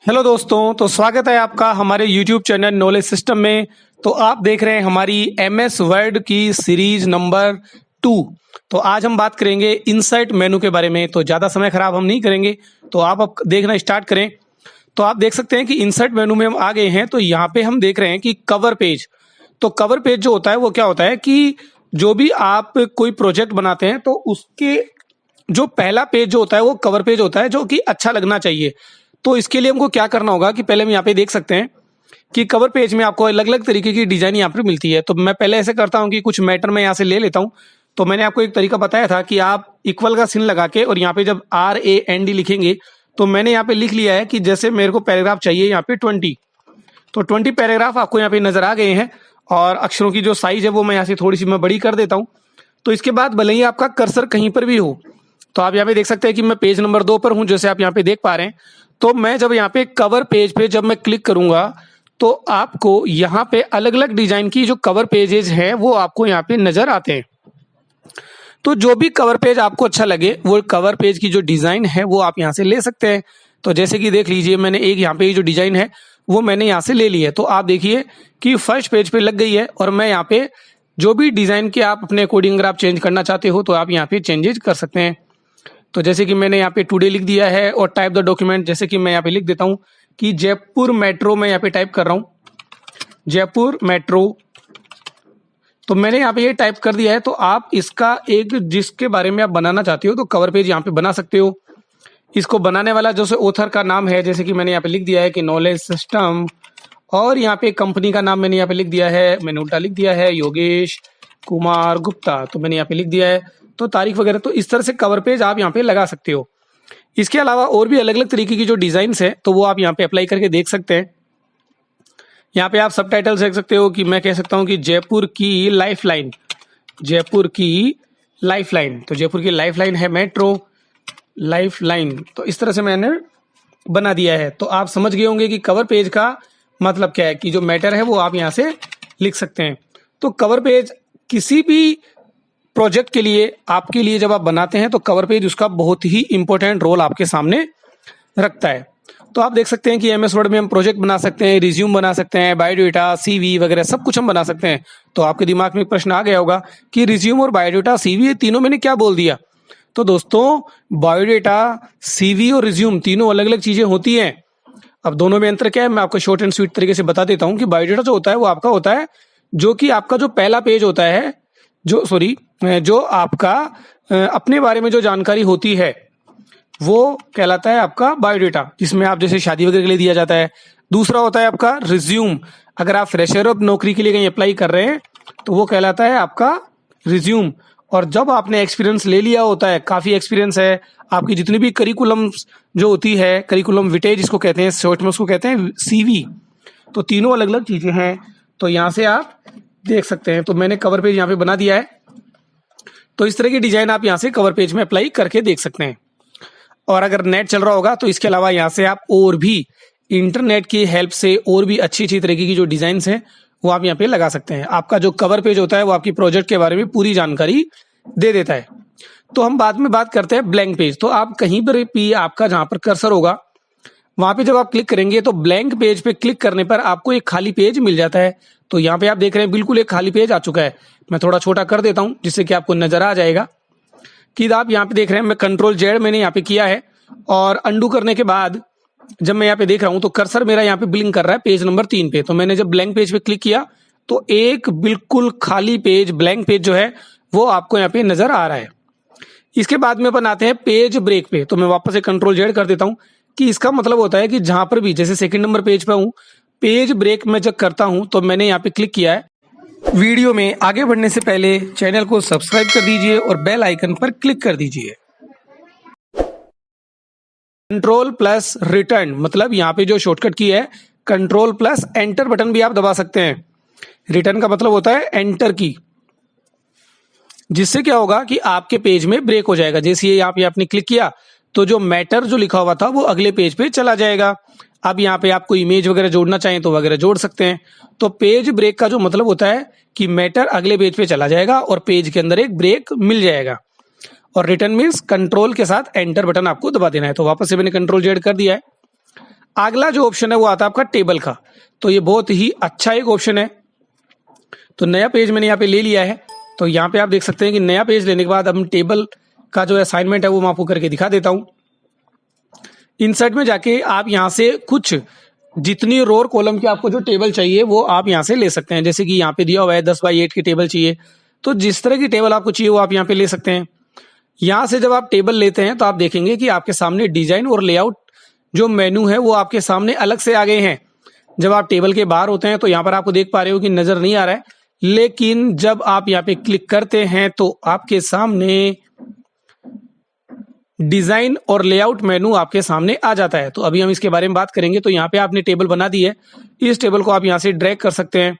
Hello दोस्तों, तो स्वागत है आपका हमारे YouTube चैनल नॉलेज सिस्टम में। तो आप देख रहे हैं हमारी MS वर्ड की सीरीज नंबर 2। तो आज हम बात करेंगे इंसर्ट मेनू के बारे में। तो ज़्यादा समय खराब हम नहीं करेंगे, तो आप अब देखना स्टार्ट करें। तो आप देख सकते हैं कि इंसर्ट मेनू में हम आ गए हैं। तो यहाँ पे हम देख रहे हैं कि कवर पेज। तो कवर पेज जो होता है वो क्या होता है कि जो भी आप कोई प्रोजेक्ट बनाते हैं तो उसके जो पहला पेज जो होता है वो कवर पेज होता है, जो कि अच्छा लगना चाहिए। तो इसके लिए हमको क्या करना होगा कि पहले हम यहाँ पे देख सकते हैं कि कवर पेज में आपको अलग अलग तरीके की डिजाइन यहाँ पर मिलती है। तो मैं पहले ऐसे करता हूँ कि कुछ मैटर में यहाँ से ले लेता हूँ। तो मैंने आपको एक तरीका बताया था कि आप इक्वल का चिन्ह लगा के और यहाँ पे जब RAND लिखेंगे तो मैंने यहाँ पे लिख लिया है कि जैसे मेरे को पैराग्राफ चाहिए यहाँ पे 20। तो 20 पैराग्राफ आपको यहाँ पे नजर आ गए हैं। और अक्षरों की जो साइज है वो मैं यहाँ से थोड़ी सी मैं बड़ी कर देता हूँ। तो इसके बाद भले ही आपका कर्सर कहीं पर भी हो, तो आप यहाँ पे देख सकते हैं कि मैं पेज नंबर 2 पर हूँ, जैसे आप यहाँ पे देख पा रहे हैं। तो मैं जब यहाँ पे कवर पेज पे जब मैं क्लिक करूंगा तो आपको यहाँ पे अलग अलग डिजाइन की जो कवर पेजेज हैं वो आपको यहाँ पे नजर आते हैं। तो जो भी कवर पेज आपको अच्छा लगे वो कवर पेज की जो डिजाइन है वो आप यहाँ से ले सकते हैं। तो जैसे कि देख लीजिए, मैंने एक यहाँ पे जो डिजाइन है वो मैंने यहाँ से ले ली है। तो आप देखिए कि फर्स्ट पेज पे लग गई है और मैं यहाँ पे जो भी डिजाइन के आप अपने अकॉर्डिंग अगर आप चेंज करना चाहते हो तो आप यहाँ पे चेंजेस कर सकते हैं। तो जैसे कि मैंने यहाँ पे टुडे लिख दिया है और टाइप द डॉक्यूमेंट, जैसे कि मैं यहाँ पे लिख देता हूँ कि जयपुर मेट्रो, मैं यहाँ पे टाइप कर रहा हूँ जयपुर मेट्रो। तो मैंने यहाँ पे ये टाइप कर दिया है। तो आप इसका एक जिसके बारे में आप बनाना चाहते हो तो कवर पेज यहाँ पे बना सकते हो। इसको बनाने वाला जो ऑथर का नाम है, जैसे कि मैंने यहाँ पे लिख दिया है कि नॉलेज सिस्टम, और यहाँ पे कंपनी का नाम मैंने यहाँ पे लिख दिया है, मैंने उल्टा लिख दिया है योगेश कुमार गुप्ता। तो मैंने यहाँ पे लिख दिया है, तो तारीख वगैरह। तो इस तरह से कवर पेज आप यहाँ पे लगा सकते हो। इसके अलावा और भी अलग अलग तरीके की जो डिजाइन्स है तो वो आप यहाँ पे अप्लाई करके देख सकते हैं। यहाँ पे आप सब टाइटल्स देख सकते हो कि मैं कह सकता हूँ कि जयपुर की लाइफलाइन, जयपुर की लाइफलाइन। तो जयपुर की लाइफलाइन है मेट्रो लाइफलाइन। तो इस तरह से मैंने बना दिया है। तो आप समझ गए होंगे कि कवर पेज का मतलब क्या है, कि जो मैटर है वो आप यहाँ से लिख सकते हैं। तो कवर पेज किसी भी प्रोजेक्ट के लिए आपके लिए जब आप बनाते हैं तो कवर पेज उसका बहुत ही इंपॉर्टेंट रोल आपके सामने रखता है। तो आप देख सकते हैं कि MS वर्ड में हम प्रोजेक्ट बना सकते हैं, रिज्यूम बना सकते हैं, बायोडाटा, CV वगैरह सब कुछ हम बना सकते हैं। तो आपके दिमाग में एक प्रश्न आ गया होगा कि रिज्यूम और बायोडाटा, CV ये तीनों मैंने क्या बोल दिया। तो दोस्तों, बायोडाटा, CV और रिज्यूम तीनों अलग अलग चीजें होती हैं। अब दोनों में अंतर क्या है मैं आपको शॉर्ट एंड स्वीट तरीके से बता देता हूँ कि बायोडाटा जो होता है वो आपका होता है जो कि आपका जो पहला पेज होता है, जो आपका अपने बारे में जो जानकारी होती है वो कहलाता है आपका बायोडाटा, जिसमें आप जैसे शादी वगैरह के लिए दिया जाता है। दूसरा होता है आपका रिज्यूम, अगर आप फ्रेशर और नौकरी के लिए कहीं अप्लाई कर रहे हैं तो वो कहलाता है आपका रिज्यूम। और जब आपने एक्सपीरियंस ले लिया होता है, काफी एक्सपीरियंस है, आपकी जितनी भी करिकुलम जो होती है, करिकुलम विटे जिसको कहते हैं शॉर्ट में, उसको कहते हैं CV। तो तीनों अलग अलग चीजें हैं। तो यहाँ से आप देख सकते हैं। तो मैंने कवर पेज यहाँ पे बना दिया है। तो इस तरह की डिजाइन आप यहाँ से कवर पेज में अप्लाई करके देख सकते हैं। और अगर नेट चल रहा होगा तो इसके अलावा यहाँ से आप और भी इंटरनेट की हेल्प से और भी अच्छी अच्छी तरीके की जो डिजाइन है वो आप यहाँ पे लगा सकते हैं। आपका जो कवर पेज होता है वो आपकी प्रोजेक्ट के बारे में पूरी जानकारी दे देता है। तो हम बाद में बात करते हैं ब्लैंक पेज। तो आप कहीं पर भी आपका जहां पर कर्सर होगा वहां पे जब आप क्लिक करेंगे तो ब्लैंक पेज पे क्लिक करने पर आपको एक खाली पेज मिल जाता है। तो यहाँ पे आप देख रहे हैं बिल्कुल एक खाली पेज आ चुका है। मैं थोड़ा छोटा कर देता हूँ जिससे कि आपको नजर आ जाएगा कि आप यहाँ पे देख रहे हैं मैं Ctrl+Z मैंने यहाँ पे किया है। और अंडू करने के बाद जब मैं यहाँ पे देख रहा हूँ तो कर्सर मेरा यहाँ पे ब्लिंक कर रहा है पेज नंबर 3 पे। तो मैंने जब ब्लैंक पेज पे क्लिक किया तो एक बिल्कुल खाली पेज, ब्लैंक पेज जो है वो आपको यहाँ पे नजर आ रहा है। इसके बाद में अपन आते हैं पेज ब्रेक पे। तो मैं वापस से Ctrl+Z कर देता हूँ कि इसका मतलब होता है कि जहां पर भी, जैसे सेकंड नंबर पेज पे हूँ, पेज ब्रेक में जब करता हूं तो मैंने यहाँ पे क्लिक किया है। वीडियो में आगे बढ़ने से पहले चैनल को सब्सक्राइब कर दीजिए और बेल आइकन पर क्लिक कर दीजिए। Ctrl+Return मतलब यहाँ पे जो शॉर्टकट की है, Ctrl+Enter बटन भी आप दबा सकते हैं। रिटर्न का मतलब होता है एंटर की, जिससे क्या होगा कि आपके पेज में ब्रेक हो जाएगा। जैसे ये आप आपने क्लिक किया तो जो मैटर जो लिखा हुआ था वो अगले पेज पे चला जाएगा। अब यहाँ पे आपको इमेज वगैरह जोड़ना चाहें तो वगैरह जोड़ सकते हैं। तो पेज ब्रेक का जो मतलब होता है कि मैटर अगले पेज पे चला जाएगा और पेज के अंदर एक ब्रेक मिल जाएगा। और रिटर्न मीन्स कंट्रोल के साथ एंटर बटन आपको दबा देना है। तो वापस से मैंने Ctrl+Z कर दिया है। अगला जो ऑप्शन है वो आता है आपका टेबल का। तो ये बहुत ही अच्छा एक ऑप्शन है। तो नया पेज मैंने यहाँ पे ले लिया है। तो यहाँ पे आप देख सकते हैं कि नया पेज लेने के बाद हम टेबल का जो असाइनमेंट है वो मैं आपको करके दिखा देता हूँ। इंसर्ट में जाके आप यहाँ से कुछ जितनी रो और कॉलम की आपको जो टेबल चाहिए वो आप यहाँ से ले सकते हैं। जैसे कि यहाँ पे दिया हुआ है 10x8 की टेबल चाहिए, तो जिस तरह की टेबल आपको चाहिए वो आप यहाँ पे ले सकते हैं। यहाँ से जब आप टेबल लेते हैं तो आप देखेंगे कि आपके सामने डिजाइन और लेआउट जो मेनू है वो आपके सामने अलग से आ गए हैं। जब आप टेबल के बाहर होते हैं तो यहाँ पर आपको देख पा रहे हो कि नजर नहीं आ रहा है, लेकिन जब आप यहाँ पे क्लिक करते हैं तो आपके सामने डिजाइन और लेआउट मेनू आपके सामने आ जाता है। तो अभी हम इसके बारे में बात करेंगे। तो यहाँ पे आपने टेबल बना दी है, इस टेबल को आप यहाँ से ड्रैग कर सकते हैं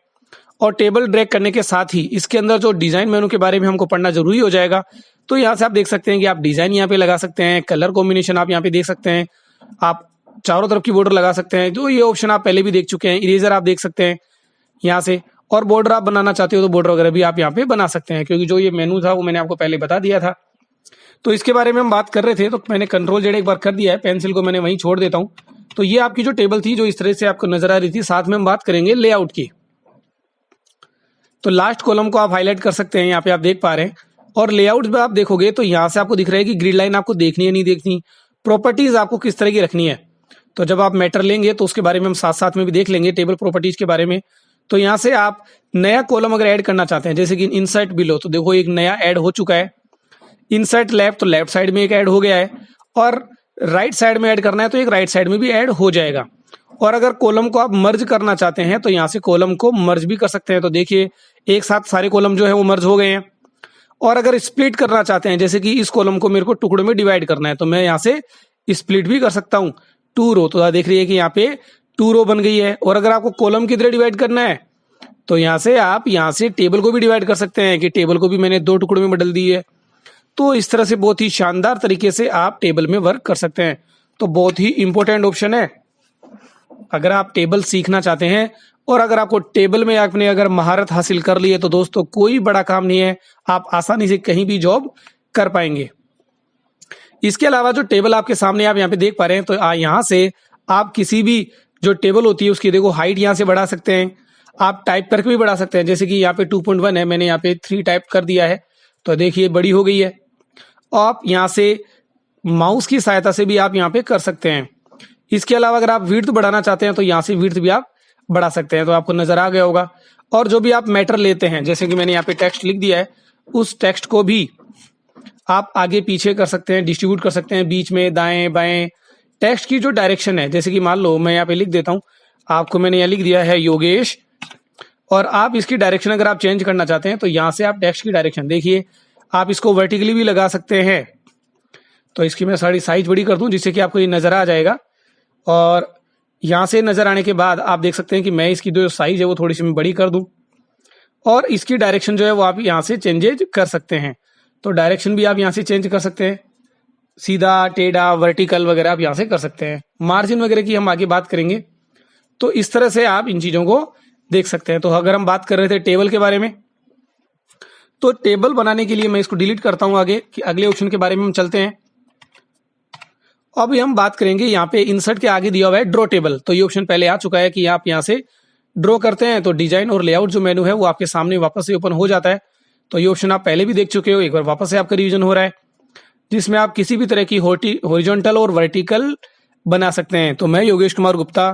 और टेबल ड्रैग करने के साथ ही इसके अंदर जो डिजाइन मेनू के बारे में हमको पढ़ना जरूरी हो जाएगा। तो यहाँ से आप देख सकते हैं कि आप डिजाइन यहाँ पे लगा सकते हैं, कलर कॉम्बिनेशन आप यहाँ पे देख सकते हैं, आप चारों तरफ की बॉर्डर लगा सकते हैं। जो ये ऑप्शन आप पहले भी देख चुके हैं। इरेजर आप देख सकते हैं यहाँ से, और बॉर्डर आप बनाना चाहते हो तो बॉर्डर वगैरह भी आप यहाँ पे बना सकते हैं, क्योंकि जो ये मेनू था वो मैंने आपको पहले बता दिया था। तो इसके बारे में हम बात कर रहे थे, तो मैंने कंट्रोल Z एक बार कर दिया है, पेंसिल को मैंने वहीं छोड़ देता हूँ। तो ये आपकी जो टेबल थी जो इस तरह से आपको नजर आ रही थी। साथ में हम बात करेंगे लेआउट की। तो लास्ट कॉलम को आप हाईलाइट कर सकते हैं, यहाँ पे आप देख पा रहे हैं। और लेआउट में आप देखोगे तो यहाँ से आपको दिख रहा है कि ग्रिड लाइन आपको देखनी है नहीं देखनी, प्रॉपर्टीज आपको किस तरह की रखनी है। तो जब आप मैटर लेंगे तो उसके बारे में हम साथ साथ में भी देख लेंगे टेबल प्रॉपर्टीज के बारे में। तो यहाँ से आप नया कॉलम अगर ऐड करना चाहते हैं, जैसे कि इंसर्ट बिलो, तो देखो एक नया ऐड हो चुका है। इंसर्ट लेफ्ट, तो लेफ्ट साइड में एक ऐड हो गया है, और राइट साइड में ऐड करना है तो एक राइट साइड में भी ऐड हो जाएगा। और अगर कॉलम को आप मर्ज करना चाहते हैं तो यहाँ से कॉलम को मर्ज भी कर सकते हैं। तो देखिए एक साथ सारे कॉलम जो है वो मर्ज हो गए हैं। और अगर स्प्लिट करना चाहते हैं, जैसे कि इस कॉलम को मेरे को टुकड़ों में डिवाइड करना है, तो मैं यहाँ से स्प्लिट भी कर सकता हूँ। 2 रो, तो देख रही है कि यहाँ पे 2 रो बन गई है। और अगर आपको कॉलम की तरह डिवाइड करना है तो यहाँ से आप यहाँ से टेबल को भी डिवाइड कर सकते हैं, कि टेबल को भी मैंने 2 टुकड़ों में बदल दी है। तो इस तरह से बहुत ही शानदार तरीके से आप टेबल में वर्क कर सकते हैं। तो बहुत ही इंपॉर्टेंट ऑप्शन है अगर आप टेबल सीखना चाहते हैं। और अगर आपको टेबल में आपने अगर महारत हासिल कर ली है तो दोस्तों कोई बड़ा काम नहीं है, आप आसानी से कहीं भी जॉब कर पाएंगे। इसके अलावा जो टेबल आपके सामने आप यहाँ पे देख पा रहे हैं, तो यहाँ से आप किसी भी जो टेबल होती है उसकी देखो हाइट यहाँ से बढ़ा सकते हैं, आप टाइप करके भी बढ़ा सकते हैं। जैसे कि यहाँ पे 2.1 है, मैंने यहाँ पे 3 टाइप कर दिया है, तो देखिए बड़ी हो गई है। आप यहाँ से माउस की सहायता से भी आप यहाँ पे कर सकते हैं। इसके अलावा अगर आप विड्थ बढ़ाना चाहते हैं तो यहाँ से विड्थ भी आप बढ़ा सकते हैं। तो आपको नजर आ गया होगा। और जो भी आप मैटर लेते हैं, जैसे कि मैंने यहाँ पे टेक्स्ट लिख दिया है, उस टेक्स्ट को भी आप आगे पीछे कर सकते हैं, डिस्ट्रीब्यूट कर सकते हैं, बीच में दाएं बाएं। टेक्स्ट की जो डायरेक्शन है, जैसे कि मान लो मैं यहाँ पे लिख देता हूँ, आपको मैंने यहाँ लिख दिया है योगेश, और आप इसकी डायरेक्शन अगर आप चेंज करना चाहते हैं तो यहाँ से आप टेक्स्ट की डायरेक्शन देखिए, आप इसको वर्टिकली भी लगा सकते हैं। तो इसकी मैं सारी साइज बड़ी कर दूं जिससे कि आपको ये नजर आ जाएगा। और यहाँ से नजर आने के बाद आप देख सकते हैं कि मैं इसकी जो साइज है वो थोड़ी सी मैं बड़ी कर दूं, और इसकी डायरेक्शन जो है वो आप यहाँ से चेंजेज कर सकते हैं। तो डायरेक्शन भी आप यहाँ से चेंज कर सकते हैं, सीधा टेढ़ा वर्टिकल वगैरह आप यहाँ से कर सकते हैं। मार्जिन वगैरह की हम आगे बात करेंगे। तो इस तरह से आप इन चीजों को देख सकते हैं। तो अगर हम बात कर रहे थे टेबल के बारे में, तो टेबल बनाने के लिए मैं इसको डिलीट करता हूं आगे, कि अगले ऑप्शन के बारे में हम चलते हैं। अभी हम बात करेंगे यहाँ पे इंसर्ट के आगे दिया हुआ है ड्रॉ टेबल। तो ये ऑप्शन पहले आ चुका है कि आप यहाँ से ड्रॉ करते हैं तो डिजाइन और लेआउट जो मेनू है वो आपके सामने वापस से ओपन हो जाता है। तो ये ऑप्शन आप पहले भी देख चुके हो, एक बार वापस से आपका रिवीजन हो रहा है, जिसमें आप किसी भी तरह की हॉरिजॉन्टल और वर्टिकल बना सकते हैं। तो मैं योगेश कुमार गुप्ता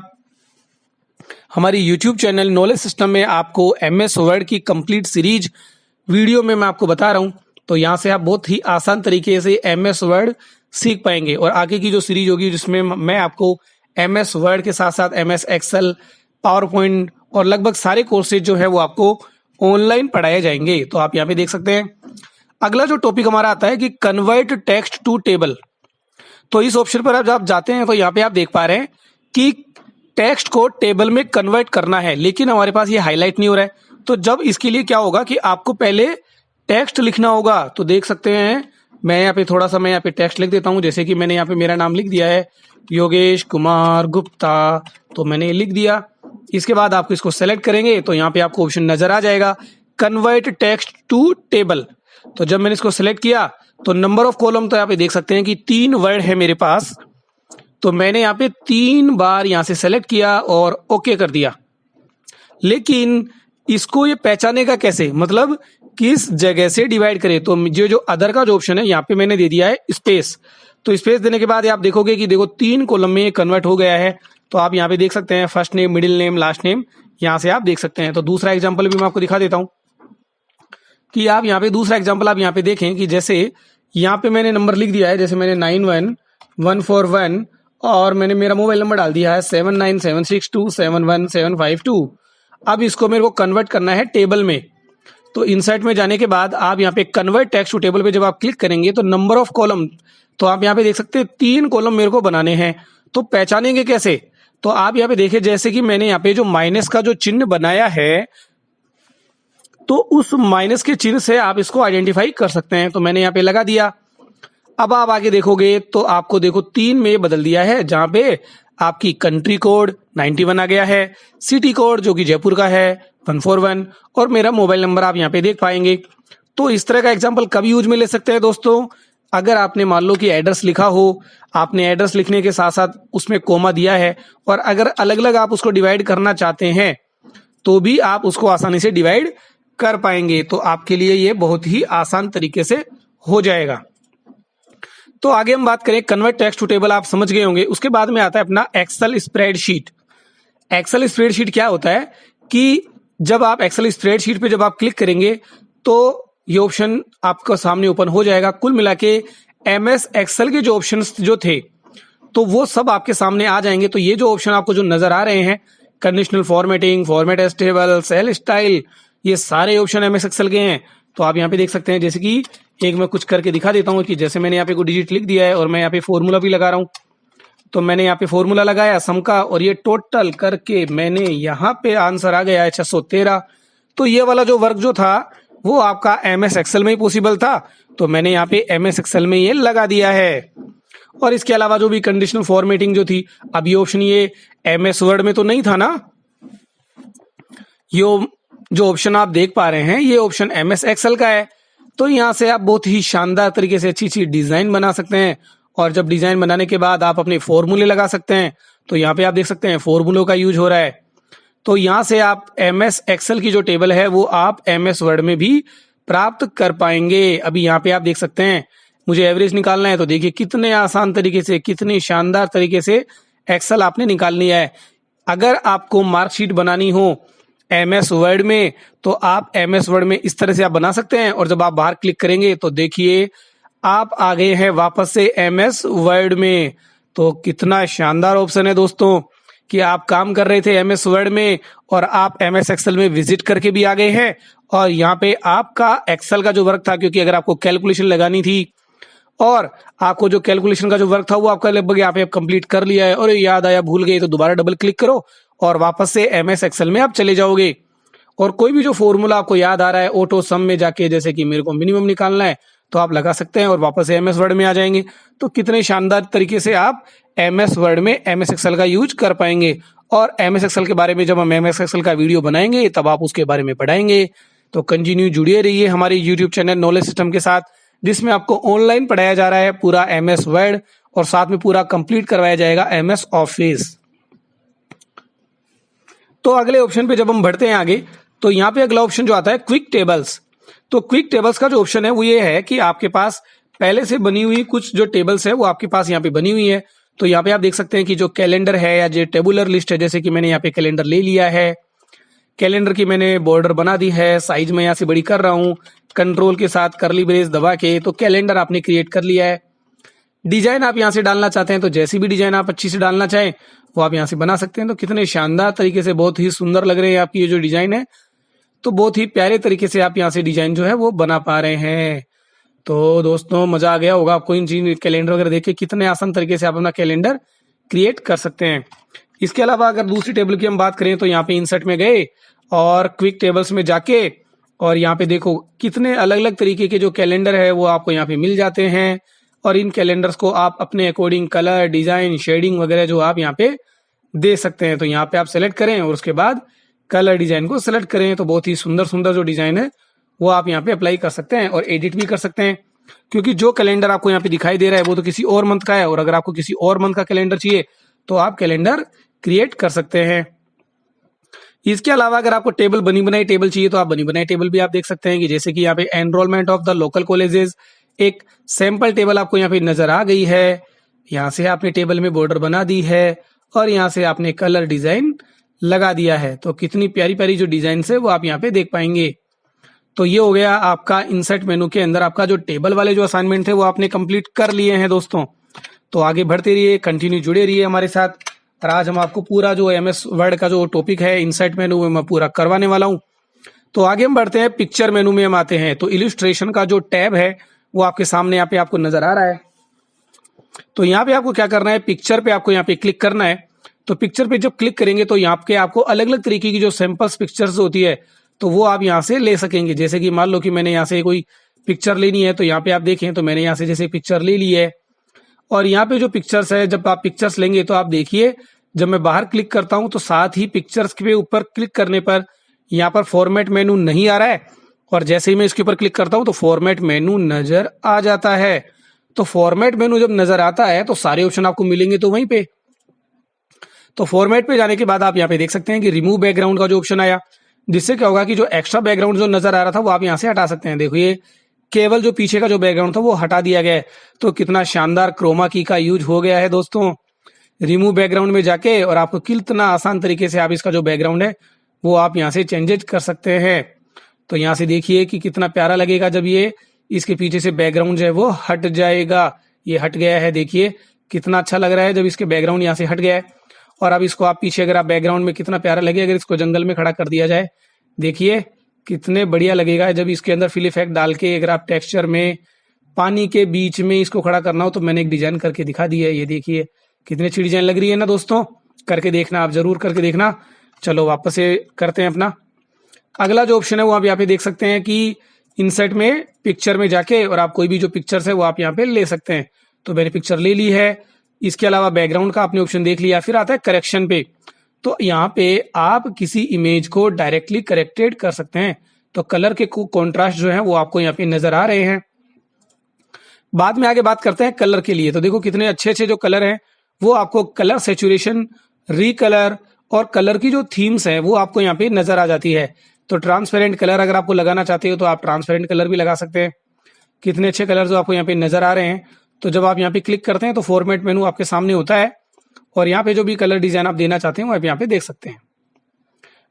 हमारी यूट्यूब चैनल नॉलेज सिस्टम में आपको MS वर्ड की कंप्लीट सीरीज वीडियो में मैं आपको बता रहा हूं। तो यहाँ से आप बहुत ही आसान तरीके से MS वर्ड सीख पाएंगे। और आगे की जो सीरीज होगी जिसमें मैं आपको MS वर्ड के साथ साथ MS एक्सेल, पावर पॉइंट और लगभग सारे कोर्सेज जो है वो आपको ऑनलाइन पढ़ाए जाएंगे। तो आप यहाँ पे देख सकते हैं। अगला जो टॉपिक हमारा आता है कि कन्वर्ट टेक्स्ट टू टेबल। तो इस ऑप्शन पर आप जब जाते हैं तो यहाँ पे आप देख पा रहे हैं कि टेक्स्ट को टेबल में कन्वर्ट करना है, लेकिन हमारे पास ये हाईलाइट नहीं हो रहा है। तो जब इसके लिए क्या होगा कि आपको पहले टेक्स्ट लिखना होगा। तो देख सकते हैं मैं यहाँ पे थोड़ा सा मैं यहाँ पे टेक्स्ट लिख देता हूँ, जैसे कि मैंने यहाँ पे मेरा नाम लिख दिया है योगेश कुमार गुप्ता, तो मैंने लिख दिया। इसके बाद आपको इसको सेलेक्ट करेंगे तो यहाँ पे आपको ऑप्शन नजर आ जाएगा कन्वर्ट टेक्स्ट टू टेबल। तो जब मैंने इसको सेलेक्ट किया तो नंबर ऑफ कॉलम तो यहाँ पे देख सकते हैं कि 3 वर्ड है मेरे पास। तो मैंने यहाँ पे 3 बार यहाँ से सेलेक्ट किया और ओके कर दिया। लेकिन इसको ये पहचानेगा कैसे, मतलब किस जगह से डिवाइड करे। तो जो अदर का जो ऑप्शन है यहाँ पे मैंने दे दिया है स्पेस। तो स्पेस देने के बाद आप देखोगे कि देखो 3 कॉलम में कन्वर्ट हो गया है। तो आप यहाँ पे देख सकते हैं first name, middle name, last name, यहाँ से आप देख सकते हैं। तो दूसरा एग्जाम्पल भी मैं आपको दिखा देता हूँ कि आप यहाँ पे दूसरा एग्जाम्पल आप यहाँ पे देखें कि जैसे यहाँ पे मैंने नंबर लिख दिया है, जैसे मैंने 91141 और मैंने मेरा मोबाइल नंबर डाल दिया है 7976271752। अब इसको मेरे को कन्वर्ट करना है टेबल में। तो इंसर्ट में जाने के बाद आप यहाँ पे कन्वर्ट टेक्स्ट टू टेबल पे जब आप क्लिक करेंगे तो नंबर ऑफ कॉलम, तो आप यहाँ पे देख सकते हैं 3 कॉलम मेरे को बनाने हैं। तो पहचानेंगे कैसे, तो आप यहाँ पे देखिए जैसे कि मैंने यहाँ पे जो माइनस का जो चिन्ह बनाया है, तो उस माइनस के चिन्ह से आप इसको आइडेंटिफाई कर सकते हैं। तो मैंने यहाँ पे लगा दिया। अब आप आगे देखोगे तो आपको देखो 3 में बदल दिया है, जहां पे आपकी कंट्री कोड 91 आ गया है, सिटी कोड जो कि जयपुर का है 141 और मेरा मोबाइल नंबर आप यहाँ पे देख पाएंगे। तो इस तरह का एग्जाम्पल कभी यूज में ले सकते हैं दोस्तों, अगर आपने मान लो कि एड्रेस लिखा हो, आपने एड्रेस लिखने के साथ साथ उसमें कोमा दिया है और अगर अलग अलग आप उसको डिवाइड करना चाहते हैं तो भी आप उसको आसानी से डिवाइड कर पाएंगे। तो आपके लिए ये बहुत ही आसान तरीके से हो जाएगा। तो आगे हम बात करें कन्वर्ट टेक्स्ट टू टेबल, आप समझ गए होंगे। उसके बाद में आता है अपना एक्सेल स्प्रेडशीट। एक्सेल स्प्रेडशीट क्या होता है कि जब आप एक्सेल स्प्रेडशीट पे जब आप क्लिक करेंगे तो ये ऑप्शन आपको सामने ओपन हो जाएगा। कुल मिला के एमएस एक्सेल के जो ऑप्शंस जो थे तो वो सब आपके सामने आ जाएंगे। तो ये जो ऑप्शन आपको जो नजर आ रहे हैं, conditional formatting, format as table, cell style, ये सारे ऑप्शन एमएस एक्सेल के हैं। तो आप यहाँ पे देख सकते हैं, जैसे कि एक मैं कुछ करके दिखा देता हूँ कि जैसे मैंने यहाँ पे कोई डिजिट लिख दिया है और मैं यहाँ पे फॉर्मूला भी लगा रहा हूँ। तो मैंने यहाँ पे फॉर्मूला लगाया सम का और ये टोटल करके मैंने यहाँ पे आंसर आ गया है 613। तो ये वाला जो वर्क जो था वो आपका एमएस एक्सेल में ही पॉसिबल था, तो मैंने यहाँ पे एमएस एक्सेल में ये लगा दिया है। और इसके अलावा जो भी कंडीशनल फॉर्मेटिंग जो थी, अब ये ऑप्शन ये एमएस वर्ड में तो नहीं था ना, ये जो ऑप्शन आप देख पा रहे हैं ये ऑप्शन एमएस एक्सेल का है। तो यहाँ से आप बहुत ही शानदार तरीके से अच्छी अच्छी डिजाइन बना सकते हैं और जब डिजाइन बनाने के बाद आप अपने फॉर्मूले लगा सकते हैं। तो यहाँ पे आप देख सकते हैं फॉर्मूलों का यूज हो रहा है। तो यहाँ से आप एमएस एक्सेल की जो टेबल है वो आप एमएस वर्ड में भी प्राप्त कर पाएंगे। अभी यहाँ पे आप देख सकते हैं मुझे एवरेज निकालना है, तो देखिए कितने आसान तरीके से, कितनी शानदार तरीके से एक्सेल आपने निकाल लिया है। अगर आपको मार्कशीट बनानी हो एमएस वर्ड में तो आप एमएस वर्ड में इस तरह से आप बना सकते हैं और जब आप बाहर क्लिक करेंगे तो देखिए आप आ गए हैं वापस से एमएस वर्ड में। तो कितना शानदार ऑप्शन है दोस्तों कि आप काम कर रहे थे एमएस वर्ड में और आप एमएस एक्सेल में विजिट करके भी आ गए हैं। और यहाँ पे आपका एक्सेल का जो वर्क था, क्योंकि अगर आपको कैलकुलेशन लगानी थी और आपको जो कैलकुलेशन का जो वर्क था वो आपका लगभग यहाँ पे कंप्लीट कर लिया है और याद आया भूल गए तो दोबारा डबल क्लिक करो और वापस से एमएस एक्सेल में आप चले जाओगे। और कोई भी जो फॉर्मूला आपको याद आ रहा है ऑटो सम में जाके, जैसे कि मेरे को मिनिमम निकालना है, तो आप लगा सकते हैं और वापस से एमएस वर्ड में आ जाएंगे। तो कितने शानदार तरीके से आप एमएस वर्ड में एमएस एक्सेल का यूज कर पाएंगे। और एमएस एक्सेल के बारे में जब हम एमएस एक्सेल का वीडियो बनाएंगे तब आप उसके बारे में पढ़ाएंगे। तो कंटिन्यू जुड़े रहिए हमारे यूट्यूब चैनल नॉलेज सिस्टम के साथ, जिसमें आपको ऑनलाइन पढ़ाया जा रहा है पूरा एमएस वर्ड और साथ में पूरा कंप्लीट करवाया जाएगा एमएस ऑफिस। तो अगले ऑप्शन पे जब हम बढ़ते हैं आगे, तो यहाँ पे अगला ऑप्शन जो आता है क्विक टेबल्स। तो क्विक टेबल्स का जो ऑप्शन है वो ये है कि आपके पास पहले से बनी हुई कुछ जो टेबल्स है वो आपके पास यहाँ पे बनी हुई है। तो यहाँ पे आप देख सकते हैं कि जो कैलेंडर है या जो टेबुलर लिस्ट है, जैसे कि मैंने यहाँ पे कैलेंडर ले लिया है, कैलेंडर की मैंने बॉर्डर बना दी है, साइज में यहाँ से बड़ी कर रहा हूँ, कंट्रोल के साथ करली ब्रेस दबा के, तो कैलेंडर आपने क्रिएट कर लिया है। डिजाइन आप यहाँ से डालना चाहते हैं तो जैसी भी डिजाइन आप अच्छी से डालना चाहें वो आप यहाँ से बना सकते हैं। तो कितने शानदार तरीके से बहुत ही सुंदर लग रहे हैं आपकी ये जो डिजाइन है, तो बहुत ही प्यारे तरीके से आप यहाँ से डिजाइन जो है वो बना पा रहे हैं। तो दोस्तों मजा आ गया होगा आपको इन चीज कैलेंडर वगैरह देख के, कितने आसान तरीके से आप अपना कैलेंडर क्रिएट कर सकते हैं। इसके अलावा अगर दूसरी टेबल की हम बात करें तो यहाँ पे इंसर्ट में गए और क्विक टेबल्स में जाके और यहाँ पे देखो कितने अलग अलग तरीके के जो कैलेंडर है वो आपको यहाँ पे मिल जाते हैं। और इन कैलेंडर्स को आप अपने अकॉर्डिंग कलर, डिजाइन, शेडिंग वगैरह जो आप यहाँ पे दे सकते हैं। तो यहाँ पे आप सेलेक्ट करें और उसके बाद कलर डिजाइन को सेलेक्ट करें, तो बहुत ही सुंदर सुंदर जो डिजाइन है वो आप यहाँ पे अप्लाई कर सकते हैं और एडिट भी कर सकते हैं। क्योंकि जो कैलेंडर आपको यहाँ पे दिखाई दे रहा है वो तो किसी और मंथ का है, और अगर आपको किसी और मंथ का कैलेंडर चाहिए तो आप कैलेंडर क्रिएट कर सकते हैं। इसके अलावा अगर आपको टेबल बनी बनाई टेबल चाहिए तो आप बनी बनाई टेबल भी आप देख सकते हैं कि जैसे कि यहाँ पे enrolment of the local colleges, एक सैंपल टेबल आपको यहाँ पे नजर आ गई है। यहाँ से आपने टेबल में बॉर्डर बना दी है और यहाँ से आपने कलर डिजाइन लगा दिया है। तो कितनी प्यारी प्यारी जो डिजाइन है वो आप यहाँ पे देख पाएंगे। तो ये हो गया आपका इंसर्ट मेनू के अंदर आपका जो टेबल वाले जो असाइनमेंट थे वो आपने कंप्लीट कर लिए हैं दोस्तों। तो आगे बढ़ते रहिए, कंटिन्यू जुड़े रहिए हमारे साथ। और आज हम आपको पूरा जो एमएस वर्ड का जो टॉपिक है इंसर्ट मेनू में मैं पूरा करवाने वाला हूं। तो आगे हम बढ़ते हैं, पिक्चर मेनू में हम आते हैं। तो इलिस्ट्रेशन का जो टैब है वो आपके सामने यहाँ पे आपको नजर आ रहा है। तो यहाँ पे आपको क्या करना है, पिक्चर पे आपको यहाँ पे क्लिक करना है। तो पिक्चर पे जब क्लिक करेंगे तो यहाँ पे आपको अलग अलग तरीके की जो सैंपल्स पिक्चर्स होती है तो वो आप यहाँ से ले सकेंगे। जैसे कि मान लो कि मैंने यहाँ से कोई पिक्चर लेनी है, तो यहाँ पे आप देखें तो मैंने यहाँ से जैसे पिक्चर ले ली है। और यहाँ पे जो पिक्चर्स है, जब आप पिक्चर्स लेंगे तो आप देखिए जब मैं बाहर क्लिक करता हूं तो साथ ही पिक्चर्स के ऊपर क्लिक करने पर यहाँ पर फॉर्मेट मेनू नहीं आ रहा है, और जैसे ही मैं इसके ऊपर क्लिक करता हूं तो फॉर्मेट मेनू नजर आ जाता है। तो फॉर्मेट मेनू जब नजर आता है तो सारे ऑप्शन आपको मिलेंगे तो वहीं पे। तो फॉर्मेट पे जाने के बाद आप यहाँ पे देख सकते हैं कि रिमूव बैकग्राउंड का जो ऑप्शन आया, जिससे क्या होगा कि जो एक्स्ट्रा बैकग्राउंड जो नजर आ रहा था वो आप यहाँ से हटा सकते हैं। देखो ये केवल जो पीछे का जो बैकग्राउंड था वो हटा दिया गया है। तो कितना शानदार क्रोमा की का यूज हो गया है दोस्तों। रिमूव बैकग्राउंड में जाके और आपको कितना आसान तरीके से आप इसका जो बैकग्राउंड है वो आप यहाँ से चेंजेज कर सकते हैं। तो यहाँ से देखिए कि कितना प्यारा लगेगा जब ये इसके पीछे से बैकग्राउंड जो है वो हट जाएगा। ये हट गया है, देखिए कितना अच्छा लग रहा है जब इसके बैकग्राउंड यहाँ से हट गया है। और अब इसको आप पीछे अगर आप बैकग्राउंड में कितना प्यारा लगे अगर इसको जंगल में खड़ा कर दिया जाए, देखिए कितने बढ़िया लगेगा। जब इसके अंदर फिल इफेक्ट डाल के अगर आप टेक्सचर में पानी के बीच में इसको खड़ा करना हो तो मैंने एक डिजाइन करके दिखा दी है। ये देखिए कितनी अच्छी डिजाइन लग रही है ना दोस्तों, करके देखना, आप जरूर करके देखना। चलो वापस से करते हैं अपना अगला जो ऑप्शन है वो आप यहाँ पे देख सकते हैं कि इंसर्ट में पिक्चर में जाके और आप कोई भी जो पिक्चर्स है वो आप यहाँ पे ले सकते हैं। तो मैंने पिक्चर ले ली है। इसके अलावा बैकग्राउंड का आपने ऑप्शन देख लिया। फिर आता है करेक्शन पे। तो यहाँ पे आप किसी इमेज को डायरेक्टली करेक्टेड कर सकते हैं। तो कलर के कॉन्ट्रास्ट जो है वो आपको यहाँ पे नजर आ रहे हैं। बाद में आगे बात करते हैं कलर के लिए। तो देखो कितने अच्छे अच्छे जो कलर हैं वो आपको कलर सैचुरेशन, रीकलर और कलर की जो थीम्स है वो आपको यहाँ पे नजर आ जाती है। तो ट्रांसपेरेंट कलर अगर आपको लगाना चाहते हो तो आप ट्रांसपेरेंट कलर भी लगा सकते हैं। कितने अच्छे कलर जो आपको यहाँ पे नजर आ रहे हैं। तो जब आप यहाँ पे क्लिक करते हैं तो फॉर्मेट मेनू आपके सामने होता है और यहाँ पे जो भी कलर डिजाइन आप देना चाहते हैं वो आप यहाँ पे देख सकते हैं।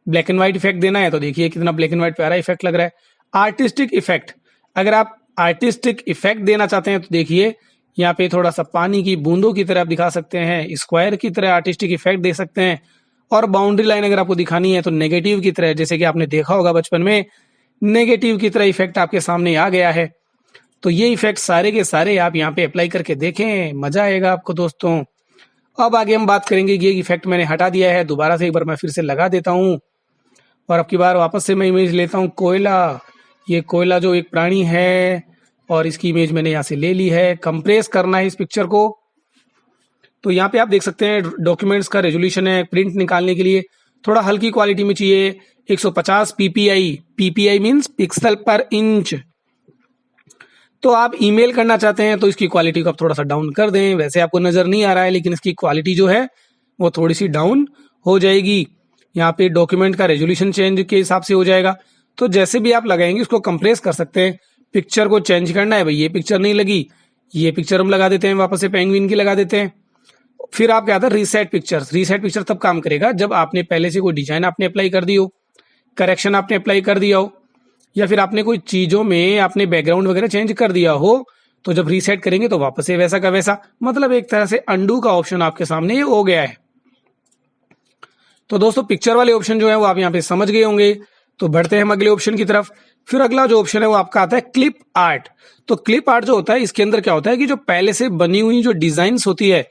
ब्लैक एंड व्हाइट इफेक्ट देना है तो देखिए कितना ब्लैक एंड व्हाइट प्यारा इफेक्ट लग रहा है। आर्टिस्टिक इफेक्ट, अगर आप आर्टिस्टिक इफेक्ट देना चाहते हैं तो देखिए यहाँ पे थोड़ा सा पानी की बूंदों की तरह आप दिखा सकते हैं, स्क्वायर की तरह आर्टिस्टिक इफेक्ट दे सकते हैं। और बाउंड्री लाइन अगर आपको दिखानी है तो नेगेटिव की तरह, जैसे कि आपने देखा होगा बचपन में नेगेटिव की तरह इफेक्ट आपके सामने आ गया है। तो ये इफेक्ट सारे के सारे आप यहाँ पे अप्लाई करके देखें, मजा आएगा आपको दोस्तों। अब आगे हम बात करेंगे ये इफेक्ट मैंने हटा दिया है, दोबारा से एक बार मैं फिर से लगा देता हूँ और अब की बार वापस से मैं इमेज लेता हूँ कोयला। ये कोयला जो एक प्राणी है और इसकी इमेज मैंने यहाँ से ले ली है। कंप्रेस करना है इस पिक्चर को। तो यहाँ पे आप देख सकते हैं डॉक्यूमेंट्स का रेजोल्यूशन है, प्रिंट निकालने के लिए थोड़ा हल्की क्वालिटी में चाहिए 150 ppi। ppi मीन्स पिक्सल पर इंच। तो आप ईमेल करना चाहते हैं तो इसकी क्वालिटी को आप थोड़ा सा डाउन कर दें। वैसे आपको नजर नहीं आ रहा है लेकिन इसकी क्वालिटी जो है वो थोड़ी सी डाउन हो जाएगी। यहाँ पे डॉक्यूमेंट का रेजोल्यूशन चेंज के हिसाब से हो जाएगा। तो जैसे भी आप लगाएंगे उसको कंप्रेस कर सकते हैं। पिक्चर को चेंज करना है, भाई ये पिक्चर नहीं लगी, ये पिक्चर हम लगा देते हैं, वापस से पेंगुइन की लगा देते हैं। फिर आप क्या था, रीसेट पिक्चर्स। रीसेट पिक्चर तब काम करेगा जब आपने पहले से कोई डिजाइन आपने अप्लाई कर दी हो, करेक्शन आपने अप्लाई कर दिया हो, या फिर आपने कोई चीजों में आपने बैकग्राउंड वगैरह चेंज कर दिया हो। तो जब रीसेट करेंगे तो वापस से वैसा का वैसा, मतलब एक तरह से अंडू का ऑप्शन आपके सामने हो गया है। तो दोस्तों पिक्चर वाले ऑप्शन जो है वो आप यहाँ पे समझ गए होंगे। तो बढ़ते हैं हम अगले ऑप्शन की तरफ। फिर अगला जो ऑप्शन है वो आपका आता है क्लिप आर्ट। तो क्लिप आर्ट जो होता है इसके अंदर क्या होता है कि जो पहले से बनी हुई जो डिजाइन्स होती है,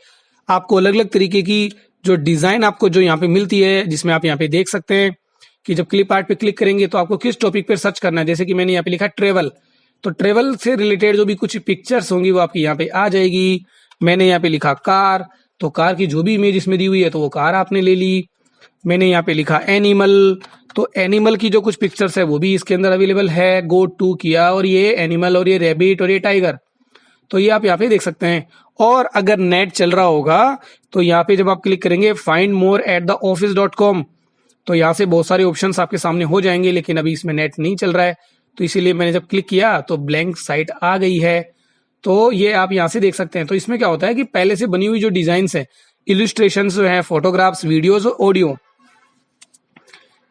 आपको अलग अलग तरीके की जो डिजाइन आपको जो यहाँ पे मिलती है, जिसमें आप यहाँ पे देख सकते हैं कि जब क्लिप आर्ट पे क्लिक करेंगे तो आपको किस टॉपिक पर सर्च करना है। जैसे कि मैंने यहाँ पे लिखा ट्रेवल, तो ट्रेवल से रिलेटेड जो भी कुछ पिक्चर्स होंगी वो आपकी यहाँ पे आ जाएगी। मैंने यहाँ पे लिखा कार, तो कार की जो भी इमेज इसमें दी हुई है तो वो कार आपने ले ली। मैंने यहाँ पे लिखा एनिमल, तो एनिमल की जो कुछ पिक्चर्स है वो भी इसके अंदर अवेलेबल है, गो टू किया, और ये एनिमल और ये रैबिट और ये टाइगर, तो ये आप यहाँ पे देख सकते हैं। और अगर नेट चल रहा होगा तो यहाँ पे जब आप क्लिक करेंगे find more at the office.com, तो यहाँ से बहुत सारे ऑप्शंस आपके सामने हो जाएंगे, लेकिन अभी इसमें नेट नहीं चल रहा है, तो इसीलिए मैंने जब क्लिक किया तो ब्लैंक साइट आ गई है। तो ये आप यहाँ से देख सकते हैं। तो इसमें क्या होता है कि पहले से बनी हुई जो डिजाइन्स है, इलस्ट्रेशंस जो है, फोटोग्राफ्स, वीडियोज और ऑडियो,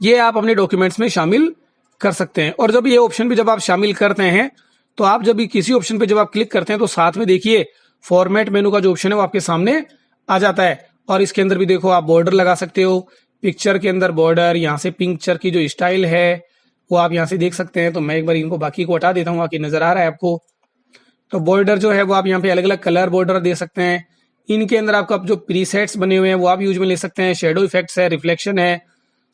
ये आप अपने डॉक्यूमेंट्स में शामिल कर सकते हैं। और जब ये ऑप्शन भी जब आप शामिल करते हैं तो आप जब भी किसी ऑप्शन पे जब आप क्लिक करते हैं तो साथ में देखिए फॉर्मेट मेनू का जो ऑप्शन है वो आपके सामने आ जाता है। और इसके अंदर भी देखो आप बॉर्डर लगा सकते हो, पिक्चर के अंदर बॉर्डर, यहाँ से पिक्चर की जो स्टाइल है वो आप यहाँ से देख सकते हैं। तो मैं एक बार इनको बाकी को हटा देता हूँ, बाकी नजर आ रहा है आपको। तो बॉर्डर जो है वो आप यहाँ पे अलग अलग कलर बॉर्डर दे सकते हैं। इनके अंदर आपका जो प्रीसेट्स बने हुए हैं वो आप यूज में ले सकते हैं। शेडो इफेक्ट्स है, रिफ्लेक्शन है,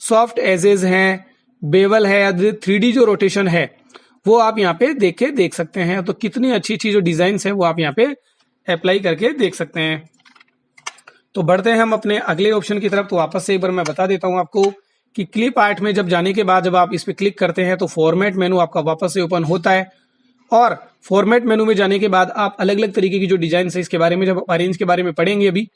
सॉफ्ट एजेस हैं, बेवल है, 3D जो रोटेशन है वो आप यहाँ पे देख सकते हैं। तो कितनी अच्छी अच्छी जो डिजाइन है वो आप यहाँ पे अप्लाई करके देख सकते हैं। तो बढ़ते हैं हम अपने अगले ऑप्शन की तरफ। तो वापस से एक बार मैं बता देता हूं आपको कि क्लिप आर्ट में जब जाने के बाद जब आप इस पे क्लिक करते हैं तो फॉर्मेट मेनू आपका वापस से ओपन होता है। और फॉर्मेट मेनू में जाने के बाद आप अलग अलग तरीके की जो डिजाइन है इसके बारे में जब अरेंज के बारे में पढ़ेंगे अभी,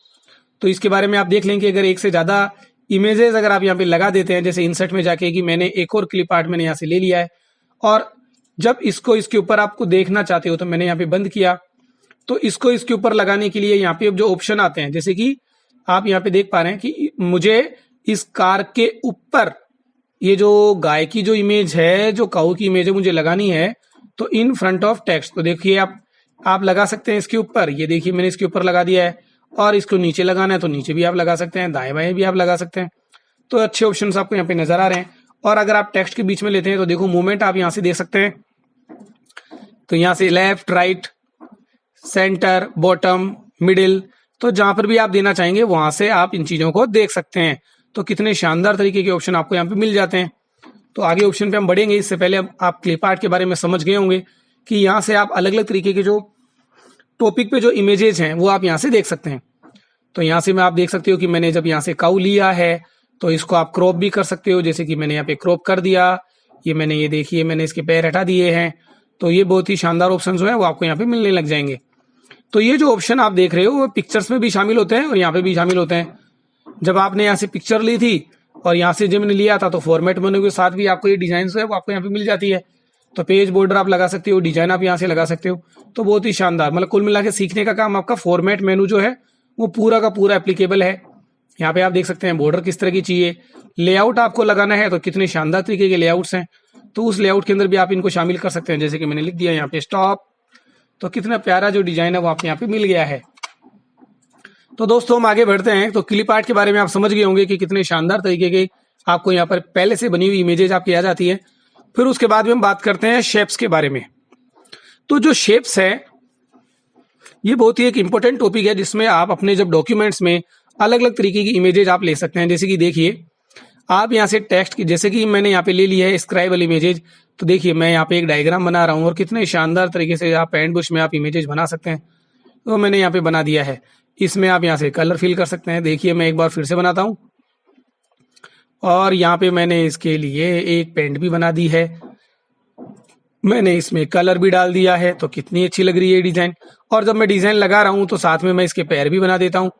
तो इसके बारे में आप देख लेंगे। अगर एक से ज्यादा इमेजेस अगर आप यहाँ पे लगा देते हैं, जैसे इंसर्ट में जाके कि मैंने एक और क्लिप आर्ट मैंने यहाँ से ले लिया है, और जब इसको इसके ऊपर आपको देखना चाहते हो तो मैंने यहाँ पे बंद किया, तो इसको इसके ऊपर लगाने के लिए यहाँ पे अब जो ऑप्शन आते हैं, जैसे कि आप यहाँ पे देख पा रहे हैं कि मुझे इस कार के ऊपर ये जो गाय की जो इमेज है, जो काऊ की इमेज है, मुझे लगानी है, तो इन फ्रंट ऑफ टेक्स्ट, तो देखिए आप लगा सकते हैं इसके ऊपर। ये देखिए मैंने इसके ऊपर लगा दिया है, और इसको नीचे लगाना है तो नीचे भी आप लगा सकते हैं, दाएं बाएं भी आप लगा सकते हैं। तो अच्छे ऑप्शंस आपको यहाँ पे नजर आ रहे हैं। और अगर आप टेक्स्ट के बीच में लेते हैं तो देखो मूवमेंट आप यहाँ से देख सकते हैं। तो यहाँ से left, right, centre, bottom, middle, तो जहां पर भी आप देना चाहेंगे वहां से आप इन चीजों को देख सकते हैं। तो कितने शानदार तरीके के ऑप्शन आपको यहाँ पे मिल जाते हैं। तो आगे ऑप्शन पे हम बढ़ेंगे, इससे पहले आप क्लिप आर्ट के बारे में समझ गए होंगे कि यहाँ से आप अलग अलग तरीके के जो टॉपिक पे जो इमेजेस हैं वो आप यहाँ से देख सकते हैं। तो यहाँ से मैं आप देख सकते हो कि मैंने जब यहाँ से काऊ लिया है तो इसको आप क्रॉप भी कर सकते हो, जैसे कि मैंने यहाँ पे क्रॉप कर दिया। ये मैंने, ये देखिए मैंने इसके पैर हटा दिए हैं। तो ये बहुत ही शानदार ऑप्शन जो है वो आपको यहाँ पे मिलने लग जाएंगे। तो ये जो ऑप्शन आप देख रहे हो वो पिक्चर्स में भी शामिल होते हैं और यहाँ पे भी शामिल होते हैं। जब आपने यहाँ से पिक्चर ली थी और यहाँ से जब मैंने लिया था तो फॉर्मेट मेनू के साथ भी आपको ये डिजाइन है वो आपको यहाँ पे मिल जाती है। तो पेज बॉर्डर आप लगा सकते हो, डिजाइन आप यहाँ से लगा सकते हो। तो बहुत ही शानदार, मतलब कुल मिला के सीखने का काम आपका फॉर्मेट मेनू जो है वो पूरा का पूरा एप्लीकेबल है। यहाँ पे आप देख सकते हैं बॉर्डर किस तरह की चाहिए, लेआउट आपको लगाना है तो कितने शानदार तरीके के लेआउट्स हैं, तो उस लेआउट के अंदर भी आप इनको शामिल कर सकते हैं। जैसे कि मैंने लिख दिया यहाँ पे स्टॉप, तो कितना प्यारा जो डिजाइन है वो आपको यहाँ पे मिल गया है। तो दोस्तों हम आगे बढ़ते हैं। तो क्लिप आर्ट के बारे में आप समझ गए होंगे कि कितने शानदार तरीके के आपको यहाँ पर पहले से बनी हुई इमेजेस आपकी आ जाती है। फिर उसके बाद में हम बात करते हैं शेप्स के बारे में। तो जो शेप्स है ये बहुत ही एक इंपॉर्टेंट टॉपिक है, जिसमें आप अपने जब डॉक्यूमेंट्स में अलग अलग तरीके की इमेजेस आप ले सकते हैं। जैसे कि देखिए आप यहाँ से टेक्स्ट की, जैसे कि मैंने यहाँ पे ले लिया है स्क्राइबल इमेजेज, तो देखिए मैं यहाँ पे एक डायग्राम बना रहा हूँ और कितने शानदार तरीके से आप पेंट ब्रश में आप इमेजेज बना सकते हैं। तो मैंने यहाँ पे बना दिया है, इसमें आप यहाँ से कलर फिल कर सकते हैं। देखिए मैं एक बार फिर से बनाता हूँ, और यहाँ पे मैंने इसके लिए एक पेंट भी बना दी है, मैंने इसमें कलर भी डाल दिया है। तो कितनी अच्छी लग रही है डिजाइन। और जब मैं डिजाइन लगा रहा हूँ तो साथ में मैं इसके पैर भी बना देता हूँ।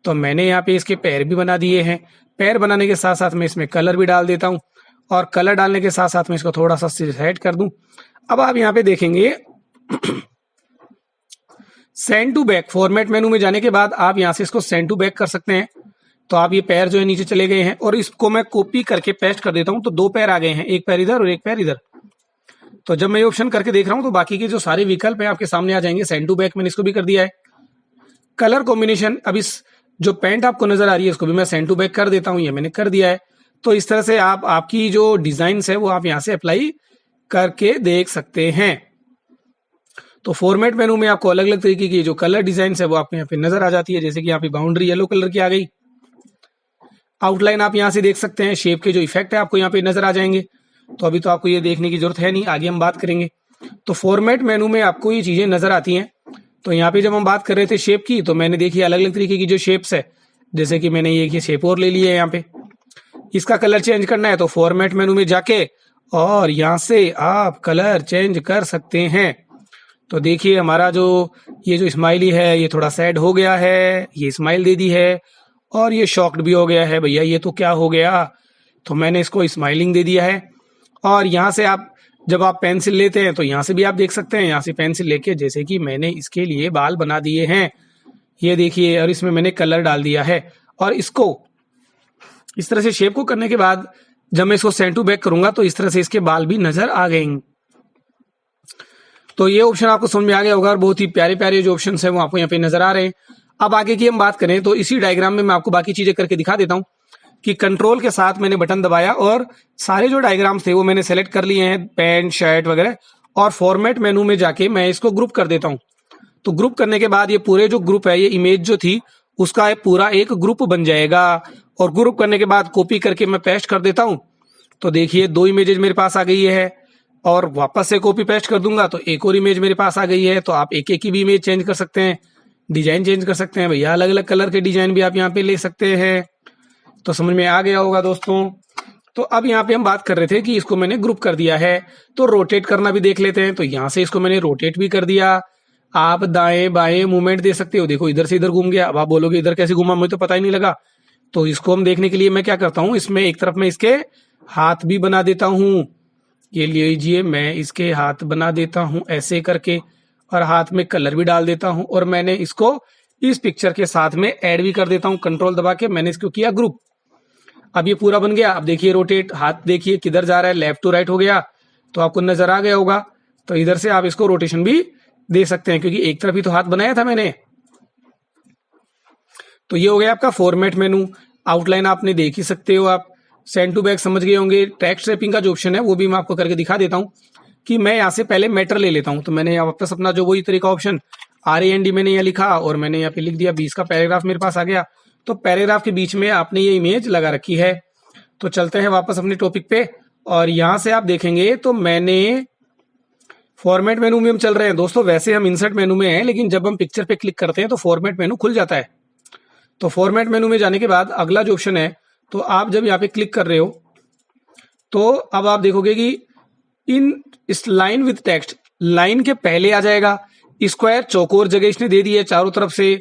तो मैंने यहाँ पे इसके पैर भी बना दिए हैं। पैर बनाने के साथ साथ मैं इसमें कलर भी डाल देता हूँ, और कलर डालने के साथ साथ मैं इसको थोड़ा सा सेट कर दूं। अब आप यहाँ पे देखेंगे send to back, format menu में जाने के बाद आप यहाँ से इसको सेंड टू बैक कर सकते हैं। तो आप ये पैर जो है नीचे चले गए हैं, और इसको मैं कॉपी करके पेस्ट कर देता हूं, तो दो पैर आ गए हैं, एक पैर इधर और एक पैर इधर। तो जब मैं ये ऑप्शन करके देख रहा हूं तो बाकी के जो सारे विकल्प हैं आपके सामने आ जाएंगे। सेंड टू बैक मैंने इसको भी कर दिया है। कलर कॉम्बिनेशन, अब इस जो पेंट आपको नजर आ रही है इसको भी मैं सेंड टू बैक कर देता हूं, ये मैंने कर दिया है। तो इस तरह से आप आपकी जो डिजाइन है वो आप यहाँ से अप्लाई करके देख सकते हैं। तो फॉर्मेट मेनू में आपको अलग अलग तरीके की जो कलर डिजाइन है वो आपको यहाँ पे नजर आ जाती है। जैसे कि यहाँ पे बाउंड्री येलो कलर की आ गई, आउटलाइन आप यहाँ से देख सकते हैं, शेप के जो इफेक्ट है आपको यहाँ पे नजर आ जाएंगे। तो अभी तो आपको ये देखने की जरूरत है नहीं, आगे हम बात करेंगे। तो फॉर्मेट मेनू में आपको ये चीजें नजर आती हैं। तो यहाँ पे जब हम बात कर रहे थे शेप की, तो मैंने देखी अलग अलग तरीके की जो शेप्स है, जैसे कि मैंने ये शेप और ले ली है यहाँ पे। इसका कलर चेंज करना है तो फॉर्मेट मेनू में जाके और यहाँ से आप कलर चेंज कर सकते हैं। तो देखिए हमारा जो ये जो स्माइली है ये थोड़ा सैड हो गया है, ये स्माइल दे दी है, और ये शॉक्ड भी हो गया है। भैया ये तो क्या हो गया, तो मैंने इसको स्माइलिंग दे दिया है। और यहाँ से आप जब आप पेंसिल लेते हैं तो यहाँ से भी आप देख सकते हैं, यहाँ से पेंसिल लेके जैसे कि मैंने इसके लिए बाल बना दिए हैं, ये देखिए, और इसमें मैंने कलर डाल दिया है। और इसको इस तरह से शेप को करने के बाद जब मैं इसको सेंड टू बैक करूंगा तो इस तरह से इसके बाल भी नजर आ गए। तो ये ऑप्शन आपको समझ में आ गया होगा, और बहुत ही प्यारे प्यारे जो ऑप्शन है वो आपको यहाँ पे नजर आ रहे हैं। अब आगे की हम बात करें तो इसी डायग्राम में मैं आपको बाकी चीजें करके दिखा देता हूँ कि कंट्रोल के साथ मैंने बटन दबाया और सारे जो डायग्राम्स थे वो मैंने सेलेक्ट कर लिए हैं, पैंट शर्ट वगैरह, और फॉर्मेट मेनू में जाके मैं इसको ग्रुप कर देता हूँ। तो ग्रुप करने के बाद ये पूरे जो ग्रुप है, ये इमेज जो थी उसका पूरा एक ग्रुप बन जाएगा। और ग्रुप करने के बाद कॉपी करके मैं पेस्ट कर देता हूँ। तो देखिए 2 इमेजेस मेरे पास आ गई है, और वापस से कॉपी पेस्ट कर दूंगा तो एक और इमेज मेरे पास आ गई है। तो आप एक एक की भी इमेज चेंज कर सकते हैं, डिजाइन चेंज कर सकते हैं भैया, अलग अलग कलर के डिजाइन भी आप यहाँ पे ले सकते हैं। तो समझ में आ गया होगा दोस्तों। तो अब यहाँ पे हम बात कर रहे थे कि इसको मैंने ग्रुप कर दिया है, तो रोटेट करना भी देख लेते हैं। तो यहाँ से इसको मैंने रोटेट भी कर दिया। आप दाएं बाएं मूवमेंट दे सकते हो, देखो इधर से इधर घूम गया। अब आप बोलोगे इधर कैसे घूमा, मुझे तो पता ही नहीं लगा। तो इसको हम देखने के लिए मैं क्या करता हूँ, इसमें एक तरफ मैं इसके हाथ भी बना देता हूँ। ये लीजिए, मैं इसके हाथ बना देता हूँ ऐसे करके, और हाथ में कलर भी डाल देता हूँ, और मैंने इसको इस पिक्चर के साथ में ऐड भी कर देता हूँ। कंट्रोल दबा के मैंने इसको किया ग्रुप। अब ये पूरा बन गया। अब देखिए रोटेट, हाथ देखिए किधर जा रहा है, लेफ्ट टू राइट हो गया, तो आपको नजर आ गया होगा। तो इधर से आप इसको रोटेशन भी दे सकते हैं, क्योंकि एक तरफ ही तो हाथ बनाया था मैंने। तो ये हो गया आपका फॉर्मेट मेनू। आउटलाइन आपने देख ही सकते हो, आप सेंड टू बैक समझ गए होंगे। टेक्स्ट रैपिंग का जो ऑप्शन है वो भी मैं आपको करके दिखा देता हूँ कि मैं यहाँ से पहले मैटर ले लेता हूँ। तो मैंने यहाँ वापस अपना जो वही तरीका ऑप्शन RAND मैंने यहाँ लिखा, और मैंने यहाँ पे लिख दिया 20 का पैराग्राफ मेरे पास आ गया। तो पैराग्राफ के बीच में आपने ये इमेज लगा रखी है। तो चलते हैं वापस अपने टॉपिक पे, और यहाँ से आप देखेंगे तो मैंने फॉर्मेट मेनू में हम चल रहे हैं दोस्तों। वैसे हम इंसर्ट मेनू में हैं, लेकिन जब हम पिक्चर पे क्लिक करते हैं तो फॉर्मेट मेनू खुल जाता है। तो फॉर्मेट मेनू में जाने के बाद अगला जो ऑप्शन है, तो आप जब यहाँ पे क्लिक कर रहे हो तो अब आप देखोगे कि इस लाइन विद टेक्स्ट, लाइन के पहले आ जाएगा। स्क्वायर चौकोर जगह इसने दे दी है चारों तरफ से।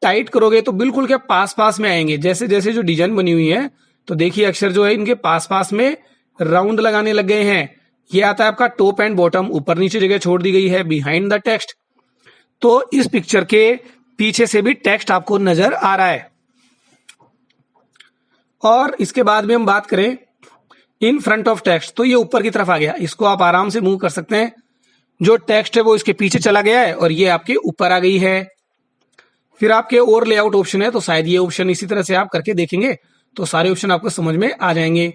टाइट करोगे तो बिल्कुल क्या पास पास में आएंगे, जैसे जैसे जो डिजाइन बनी हुई है। तो देखिए अक्षर जो है इनके पास पास में राउंड लगाने लग गए हैं। ये आता है आपका टॉप एंड बॉटम, ऊपर नीचे जगह छोड़ दी गई है बिहाइंड द टेक्स्ट। तो इस पिक्चर के पीछे से भी टेक्स्ट आपको नजर आ रहा है। और इसके बाद में हम बात करें इन फ्रंट ऑफ टेक्स्ट, तो ये ऊपर की तरफ आ गया। इसको आप आराम से मूव कर सकते हैं। जो टेक्स्ट है वो इसके पीछे चला गया है और ये आपके ऊपर आ गई है। फिर आपके और लेआउट ऑप्शन है, तो शायद ये ऑप्शन इसी तरह से आप करके देखेंगे तो सारे ऑप्शन आपको समझ में आ जाएंगे।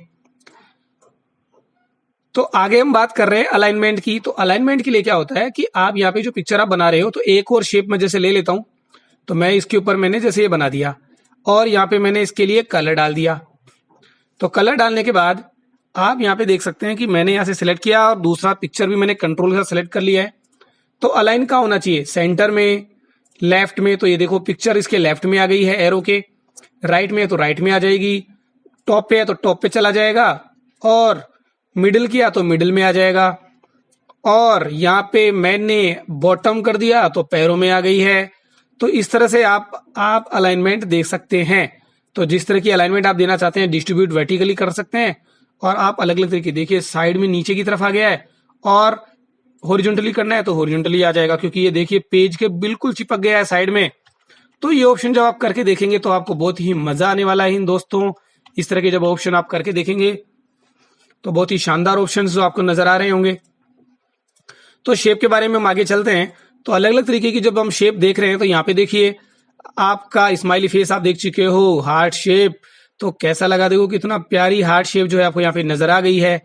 तो आगे हम बात कर रहे हैं अलाइनमेंट की। तो अलाइनमेंट के लिए क्या होता है कि आप यहाँ पे जो पिक्चर आप बना रहे हो, तो एक और शेप में जैसे ले लेता हूं, तो मैं इसके ऊपर मैंने जैसे ये बना दिया, और यहाँ पे मैंने इसके लिए कलर डाल दिया। तो कलर डालने के बाद आप यहाँ पे देख सकते हैं कि मैंने यहाँ से सिलेक्ट किया, और दूसरा पिक्चर भी मैंने कंट्रोल से सिलेक्ट कर लिया है। तो अलाइन कहाँ होना चाहिए, सेंटर में, लेफ्ट में। तो ये देखो पिक्चर इसके लेफ्ट में आ गई है एरो के, राइट में है तो राइट में आ जाएगी, टॉप पे है तो टॉप पे चला जाएगा, और मिडिल किया तो मिडिल में आ जाएगा, और यहाँ पे मैंने बॉटम कर दिया तो पैरों में आ गई है। तो इस तरह से आप अलाइनमेंट देख सकते हैं। तो जिस तरह की अलाइनमेंट आप देना चाहते हैं, डिस्ट्रीब्यूट वर्टिकली कर सकते हैं, और आप अलग अलग तरीके, देखिए साइड में नीचे की तरफ आ गया है, और हॉरिजॉन्टली करना है तो हॉरिजॉन्टली आ जाएगा, क्योंकि ये देखिए पेज के बिल्कुल चिपक गया है साइड में। तो ये ऑप्शन जब आप करके देखेंगे तो आपको बहुत ही मजा आने वाला है इन दोस्तों। इस तरह के जब ऑप्शन आप करके देखेंगे तो बहुत ही शानदार ऑप्शन जो आपको नजर आ रहे होंगे। तो शेप के बारे में हम आगे चलते हैं। तो अलग अलग तरीके की जब हम शेप देख रहे हैं, तो यहाँ पे देखिए आपका स्माइली फेस आप देख चुके हो, हार्ट शेप। तो कैसा लगा, देखो कितना प्यारी हार्ट शेप जो है आपको यहाँ पे नजर आ गई है।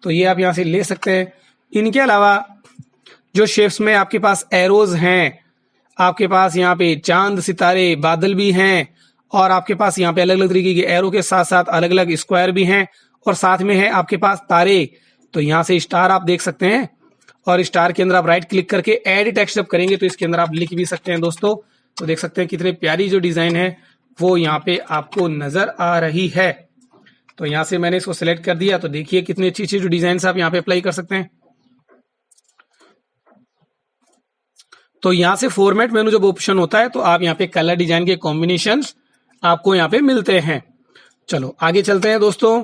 तो ये आप यहाँ से ले सकते हैं। इनके अलावा जो शेप्स में आपके पास एरोज हैं, आपके पास यहाँ पे चांद सितारे बादल भी हैं, और आपके पास यहाँ पे अलग अलग तरीके के एरो के साथ साथ अलग अलग स्क्वायर भी हैं, और साथ में है आपके पास तारे। तो यहाँ से स्टार आप देख सकते हैं, और स्टार के अंदर आप राइट क्लिक करके ऐड टेक्स्ट जब करेंगे तो इसके अंदर आप लिख भी सकते हैं दोस्तों। तो देख सकते हैं कितने प्यारी जो डिजाइन है वो यहाँ पे आपको नजर आ रही है। तो यहाँ से मैंने इसको सिलेक्ट कर दिया। तो देखिए कितनी अच्छी अच्छी जो डिजाइन आप यहाँ पे अप्लाई कर सकते हैं। तो यहाँ से फॉर्मेट मेनू जब ऑप्शन होता है तो आप यहाँ पे कलर डिजाइन के कॉम्बिनेशंस आपको यहाँ पे मिलते हैं। चलो आगे चलते हैं दोस्तों।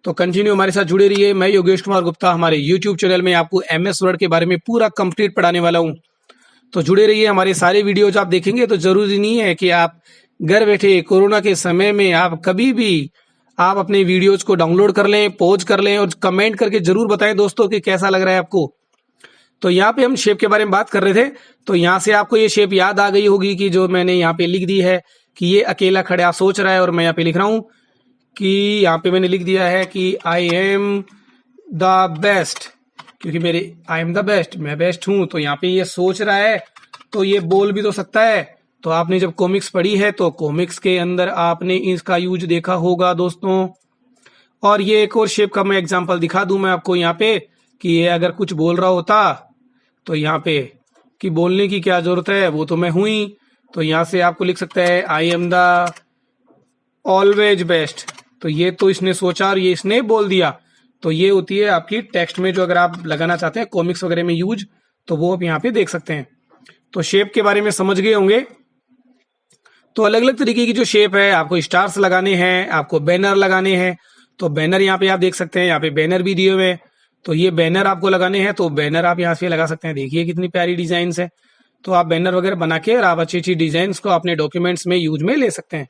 तो कंटिन्यू हमारे साथ जुड़े रहिए। मैं योगेश कुमार गुप्ता हमारे यूट्यूब चैनल में आपको MS वर्ड के बारे में पूरा कंप्लीट पढ़ाने वाला हूँ। तो जुड़े रहिए। हमारे सारे वीडियोज आप देखेंगे तो जरूरी नहीं है कि आप घर बैठे कोरोना के समय में आप कभी भी आप अपने वीडियोज को डाउनलोड कर लें, पॉज कर लें और कमेंट करके जरूर बताएं दोस्तों कि कैसा लग रहा है आपको। तो यहाँ पे हम शेप के बारे में बात कर रहे थे। तो यहाँ से आपको ये शेप याद आ गई होगी कि जो मैंने यहाँ पे लिख दी है कि ये अकेला खड़ा सोच रहा है, और मैं यहाँ पे लिख रहा हूँ कि यहाँ पे मैंने लिख दिया है कि आई एम द बेस्ट, क्योंकि मेरे आई एम द बेस्ट, मैं बेस्ट हूं। तो यहाँ पे ये सोच रहा है तो ये बोल भी तो सकता है। तो आपने जब कॉमिक्स पढ़ी है तो कॉमिक्स के अंदर आपने इसका यूज देखा होगा दोस्तों। और ये एक और शेप का मैं एग्जांपल दिखा दूं मैं आपको यहाँ पे कि ये अगर कुछ बोल रहा होता तो यहाँ पे कि बोलने की क्या जरूरत है, वो तो मैं हूं ही। तो यहाँ से आपको लिख सकता है I am the always best. तो ये तो इसने सोचा और ये इसने बोल दिया। तो ये होती है आपकी टेक्स्ट में जो अगर आप लगाना चाहते हैं कॉमिक्स वगैरह में यूज, तो वो आप यहाँ पे देख सकते हैं। तो शेप के बारे में समझ गए होंगे। तो अलग अलग तरीके की जो शेप है, आपको स्टार्स लगाने हैं, आपको बैनर लगाने हैं। तो बैनर यहाँ पे आप देख सकते हैं, यहाँ पे बैनर भी दिए हुए हैं। तो ये बैनर आपको लगाने हैं तो बैनर आप यहाँ से लगा सकते हैं। देखिए कितनी प्यारी डिजाइन है। तो आप बैनर वगैरह बना के और आप अच्छी अच्छी डिजाइन को अपने डॉक्यूमेंट्स में यूज में ले सकते हैं।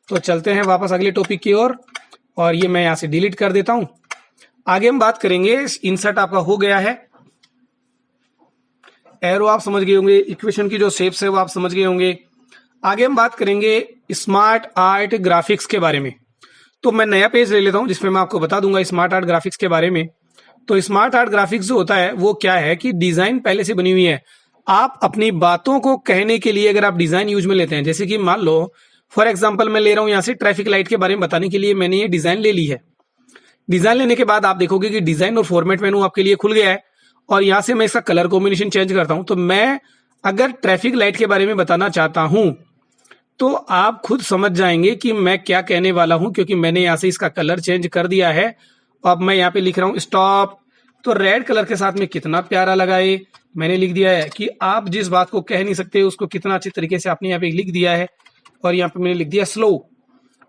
तो चलते हैं वापस अगले टॉपिक की ओर, और ये मैं यहाँ से डिलीट कर देता हूं। आगे हम बात करेंगे, इंसर्ट आपका हो गया है, एरो आप समझ गए होंगे, इक्वेशन की जो शेप्स है वो आप समझ गए होंगे। आगे हम बात करेंगे स्मार्ट आर्ट ग्राफिक्स के बारे में। तो मैं नया पेज ले लेता हूं जिसमें मैं आपको बता दूंगा स्मार्ट आर्ट ग्राफिक्स के बारे में। तो स्मार्ट आर्ट ग्राफिक्स जो होता है वो क्या है कि डिजाइन पहले से बनी हुई है। आप अपनी बातों को कहने के लिए अगर आप डिजाइन यूज में लेते हैं, जैसे कि मान लो फॉर एग्जाम्पल मैं ले रहा हूं यहाँ से ट्रैफिक लाइट के बारे में बताने के लिए मैंने ये डिजाइन ले ली है। डिजाइन लेने के बाद आप देखोगे कि डिजाइन और फॉर्मेट मेनू आपके लिए खुल गया है, और यहाँ से मैं इसका कलर कॉम्बिनेशन चेंज करता हूं। तो मैं अगर ट्रैफिक लाइट के बारे में बताना चाहता हूं तो आप खुद समझ जाएंगे कि मैं क्या कहने वाला हूं, क्योंकि मैंने यहाँ से इसका कलर चेंज कर दिया है। अब मैं यहाँ पे लिख रहा हूं स्टॉप। तो रेड कलर के साथ में कितना प्यारा लगा है। मैंने लिख दिया है कि आप जिस बात को कह नहीं सकते उसको कितना अच्छी तरीके से आपने यहाँ पे लिख दिया है। और यहाँ पे मैंने लिख दिया स्लो।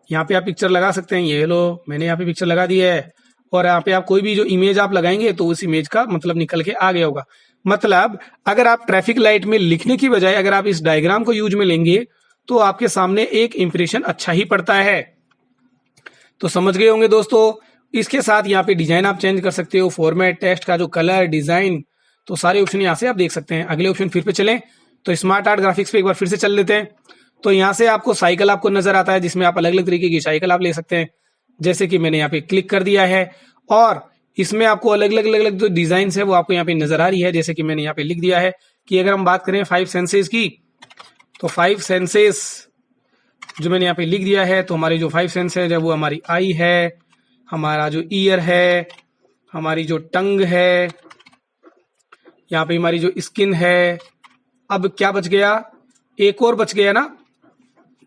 यहाँ पे आप पिक्चर लगा सकते हैं, ये लो मैंने यहाँ पे पिक्चर लगा दिया है। और यहाँ पे आप कोई भी जो इमेज आप लगाएंगे तो उस इमेज का मतलब निकल के आ गया होगा। मतलब अगर आप ट्रैफिक लाइट में लिखने की बजाय अगर आप इस डायग्राम को यूज में लेंगे तो आपके सामने एक इंप्रेशन अच्छा ही पड़ता है। तो समझ गए होंगे दोस्तों। इसके साथ यहाँ पे डिजाइन आप चेंज कर सकते हो, फॉर्मेट, टेक्स्ट का जो कलर, डिजाइन, तो सारे ऑप्शन यहाँ से आप देख सकते हैं। अगले ऑप्शन फिर पे चलें तो स्मार्ट आर्ट ग्राफिक्स पे एक बार फिर से चल लेते हैं। तो यहाँ से आपको साइकिल आपको नजर आता है जिसमें आप अलग अलग तरीके की साइकिल आप ले सकते हैं। जैसे कि मैंने यहाँ पे क्लिक कर दिया है और इसमें आपको अलग अलग जो डिजाइन है वो आपको यहाँ पे नजर आ रही है। जैसे कि मैंने यहाँ पे लिख दिया है कि अगर हम बात करें 5 सेंसेस की, तो 5 सेंसेस जो मैंने यहाँ पे लिख दिया है, तो हमारी जो 5 सेंस है वो हमारी आई है, हमारा जो ईयर है, हमारी जो टंग है, यहाँ पे हमारी जो स्किन है। अब क्या बच गया, एक और बच गया ना।